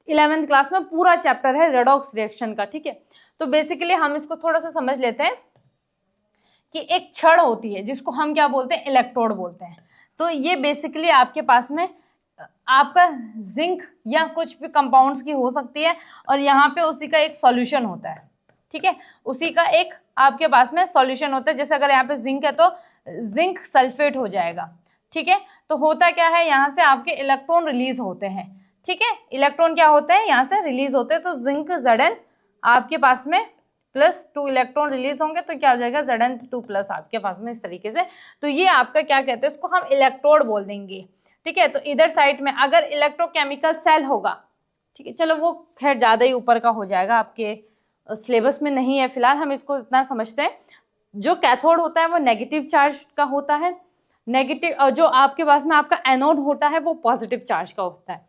11th क्लास में, पूरा चैप्टर है रेडॉक्स रिएक्शन का, ठीक है। तो बेसिकली हम इसको थोड़ा सा समझ लेते हैं कि एक छड़ होती है जिसको हम क्या बोलते हैं, इलेक्ट्रोड बोलते हैं। तो ये बेसिकली आपके पास में आपका जिंक या कुछ भी कंपाउंड्स की हो सकती है, और यहाँ पे उसी का एक सॉल्यूशन होता है, ठीक है, उसी का एक आपके पास में सॉल्यूशन होता है। जैसे अगर यहाँ पे जिंक है तो जिंक सल्फेट हो जाएगा, ठीक है। तो होता क्या है, यहाँ से आपके इलेक्ट्रॉन रिलीज होते हैं, ठीक है, इलेक्ट्रॉन क्या होते हैं यहाँ से रिलीज होते हैं, तो जिंक Zn आपके पास में +2 इलेक्ट्रॉन रिलीज होंगे, तो क्या हो जाएगा Zn2+ आपके पास में, इस तरीके से। तो ये आपका क्या कहते हैं, इसको हम इलेक्ट्रोड बोल देंगे, ठीक है। तो इधर साइड में अगर इलेक्ट्रोकेमिकल सेल होगा, ठीक है, चलो वो खैर ज्यादा ही ऊपर का हो जाएगा, आपके सिलेबस में नहीं है फिलहाल, हम इसको इतना समझते हैं। जो कैथोड होता है वो नेगेटिव चार्ज का होता है, नेगेटिव, जो आपके पास में आपका एनोड होता है वो पॉजिटिव चार्ज का होता है।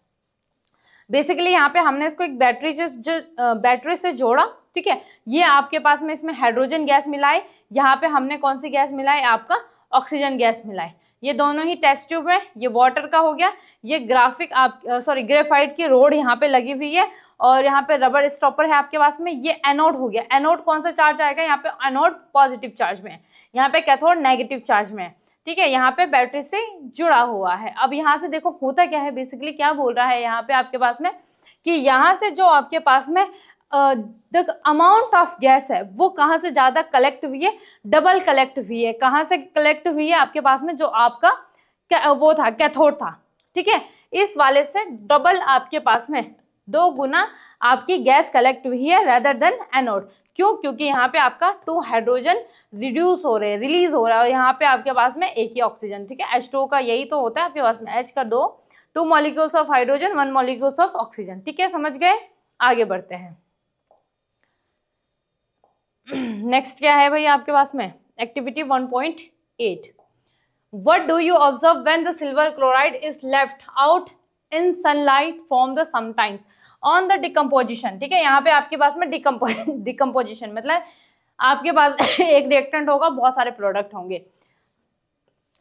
बेसिकली यहाँ पे हमने इसको एक बैटरी से जोड़ा, ठीक है। ये आपके पास में इसमें हाइड्रोजन गैस मिलाई, यहाँ पे हमने कौन सी गैस मिलाई, आपका ऑक्सीजन गैस मिलाई। ये दोनों ही टेस्ट ट्यूब है, ये वाटर का हो गया, ये ग्रेफाइट की रोड यहाँ पे लगी हुई है, और यहाँ पे रबर स्टॉपर है आपके पास में। ये एनोड हो गया, एनोड कौन सा चार्ज आएगा, यहाँ पे एनोड पॉजिटिव चार्ज में है, यहाँ पे कैथोड नेगेटिव चार्ज में है, ठीक है। यहाँ पे बैटरी से जुड़ा हुआ है। अब यहाँ से देखो होता क्या है, बेसिकली क्या बोल रहा है यहाँ पे आपके पास में, कि यहाँ से जो आपके पास में द अमाउंट ऑफ गैस है वो कहाँ से ज्यादा कलेक्ट हुई है, डबल कलेक्ट हुई है। कहाँ से कलेक्ट हुई है, आपके पास में जो आपका वो था कैथोड था, ठीक है, इस वाले से डबल आपके पास में 2 गुना आपकी गैस कलेक्ट हुई है रेदर देन एनोड। क्यों, क्योंकि यहाँ पे आपका 2 हाइड्रोजन रिड्यूस हो रहे हैं, रिलीज हो रहा है, और यहाँ पे आपके पास में एक ही ऑक्सीजन, ठीक है। H2O का यही तो होता है आपके पास में, H का 2 molecules of hydrogen 1 molecules of oxygen, ठीक है, समझ गए। आगे बढ़ते हैं। नेक्स्ट क्या है भाई आपके पास में, activity 1.8, what do you observe when the silver chloride is left out in sunlight from the sometimes on the decomposition, ठीक है। यहाँ पे आपके पास में डिकम्पोजिशन मतलब आपके पास एक रिएक्टेंट होगा, बहुत सारे प्रोडक्ट होंगे।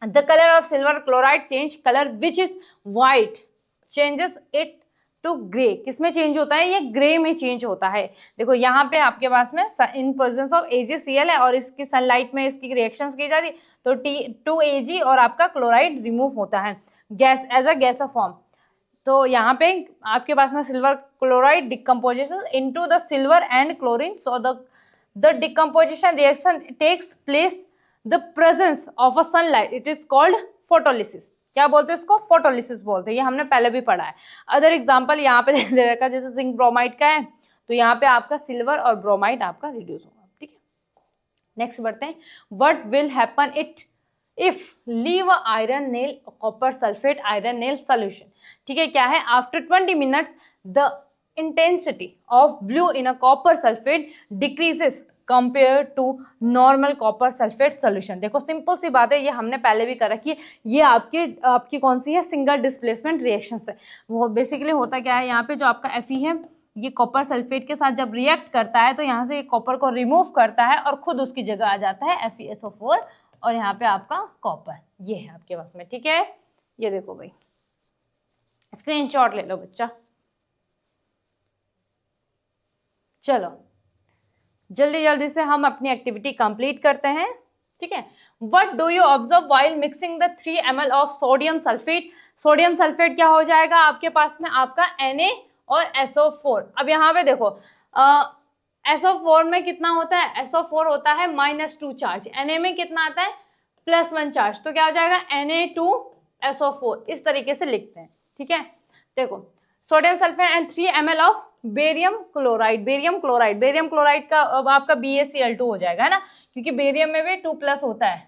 The colour of silver chloride change colour which is white changes it to grey. किसमें चेंज होता है? ये ग्रे में चेंज होता है। देखो यहाँ पे आपके पास में इन प्रेजेंस ऑफ AgCl है और इसकी सनलाइट में इसकी रिएक्शंस की जा रही, तो T2Ag और आपका क्लोराइड रिमूव होता है gas as a gas of form. तो यहाँ पे आपके पास में silver chloride decomposition into the silver and chlorine, so the decomposition reaction takes place the presence of a sunlight, it is called photolysis. क्या बोलते हैं इसको? फोटोलिसिस बोलते हैं। ये हमने पहले भी पढ़ा है। अदर एग्जांपल यहाँ पे दे रखा है, जैसे जिंक ब्रोमाइड का है, तो यहाँ पे आपका सिल्वर और ब्रोमाइड आपका रिड्यूस होगा। ठीक है, नेक्स्ट बढ़ते हैं। What will happen if leave iron nail copper sulphate iron nail solution. ठीक है, क्या है? After 20 minutes the intensity of blue in a copper sulphate decreases compare to normal copper sulphate solution. देखो सिंपल सी बात है, ये हमने पहले भी कर रखी है। ये आपकी कौन सी है? सिंगल डिस्प्लेसमेंट रिएक्शन है। वो बेसिकली होता क्या है, यहाँ पे जो आपका Fe है ये कॉपर सल्फेट के साथ जब रिएक्ट करता है तो यहाँ से कॉपर को रिमूव करता है और खुद उसकी जगह आ जाता है FeSO4 और यहाँ पे आपका कॉपर ये है आपके पास में। ठीक है, ये देखो भाई, स्क्रीनशॉट ले लो बच्चा। चलो जल्दी जल्दी से हम अपनी एक्टिविटी कंप्लीट करते हैं। ठीक है, what do you observe while mixing the 3 ml of sodium sulphate. Sodium sulphate क्या हो जाएगा आपके पास में? आपका Na और SO4। अब यहाँ पे देखो SO4 में कितना होता है? SO4 होता है -2 चार्ज, Na में कितना आता है? +1 चार्ज, तो क्या हो जाएगा? Na2SO4। इस तरीके से लिखते हैं। ठीक है, देखो sodium sulphate and 3 ml of barium chloride. Barium chloride का अब आपका BaCl2 हो जाएगा, है ना, क्योंकि बेरियम में भी 2+ होता है,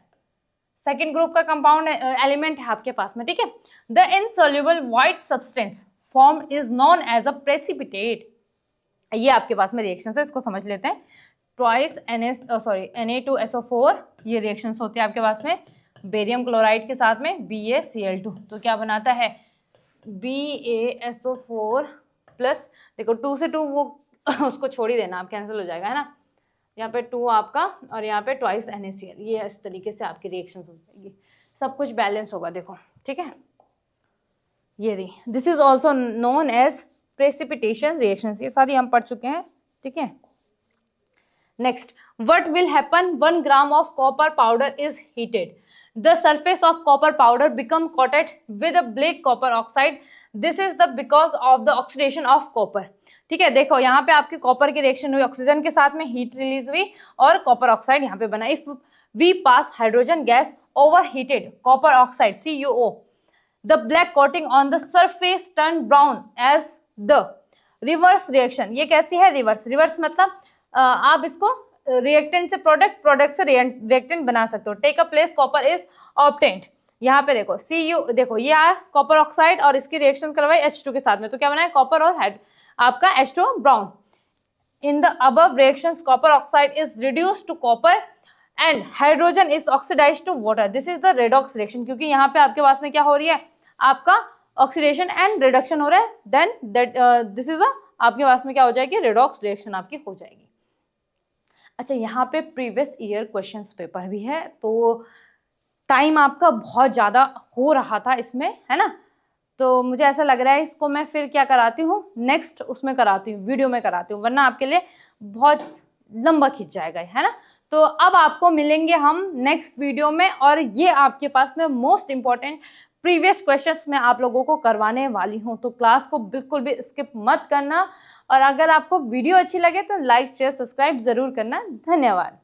सेकेंड ग्रुप का कंपाउंड एलिमेंट है आपके पास में। ठीक है, the insoluble white substance form is known as a precipitate. ये आपके पास में रिएक्शन है, इसको समझ लेते हैं। ट्वाइस Na2SO4 ये रिएक्शंस होती है आपके पास में बेरियम क्लोराइड के साथ में BaCl2, तो क्या बनाता है? BaSO4 प्लस, देखो 2 से 2 वो उसको छोड़ ही देना, आप कैंसिल हो जाएगा, है ना। यहाँ पे 2 आपका और यहाँ पे ट्वाइस NaCl, ये इस तरीके से आपकी रिएक्शन हो जाएगी, सब कुछ बैलेंस होगा। देखो ठीक है, ये रही, this is also known as precipitation reactions, ये सारी हम पढ़ चुके हैं। ठीक है, next, what will happen 1 gram of copper powder is heated, the surface of copper powder become coated with a black copper oxide, this is the because of the oxidation of copper. ठीक है, देखो यहाँ पे आपकी कॉपर की रिएक्शन हुई, ऑक्सीजन के साथ में हीट रिलीज हुई और कॉपर ऑक्साइड यहाँ पे बना। If we pass hydrogen gas over heated copper oxide CuO, the black coating on the surface turn brown as the reverse reaction. ये कैसी है? रिवर्स मतलब आप इसको रिएक्टेंट से प्रोडक्ट से रिएक्टेंट बना सकते हो। Take a place copper is obtained. यहाँ पे देखो Cu, देखो ये आया कॉपर ऑक्साइड और इसकी रिएक्शन करवाई H2 के साथ में, तो क्या बनाया? कॉपर और आपका H2 brown. In the above reactions copper oxide is reduced to copper and hydrogen is oxidised to water, this is the redox reaction. क्योंकि यहाँ पे आपके पास में क्या हो रही है? आपका ऑक्सीडेशन एंड रिडक्शन हो रहा है, देन दैट दिस इज आपके पास में क्या हो जाएगी? रेडॉक्स रिएक्शन आपकी हो जाएगी। अच्छा, यहाँ पे प्रीवियस ईयर क्वेश्चंस पेपर भी है, तो टाइम आपका बहुत ज़्यादा हो रहा था इसमें, है ना, तो मुझे ऐसा लग रहा है इसको मैं फिर क्या कराती हूँ, नेक्स्ट उसमें कराती हूँ, वीडियो में कराती हूँ, वरना आपके लिए बहुत लंबा खिंच जाएगा, है ना। तो अब आपको मिलेंगे हम नेक्स्ट वीडियो में, और ये आपके पास में मोस्ट इंपॉर्टेंट प्रीवियस क्वेश्चंस मैं आप लोगों को करवाने वाली हूँ, तो क्लास को बिल्कुल भी स्किप मत करना। और अगर आपको वीडियो अच्छी लगे तो लाइक शेयर सब्सक्राइब जरूर करना। धन्यवाद।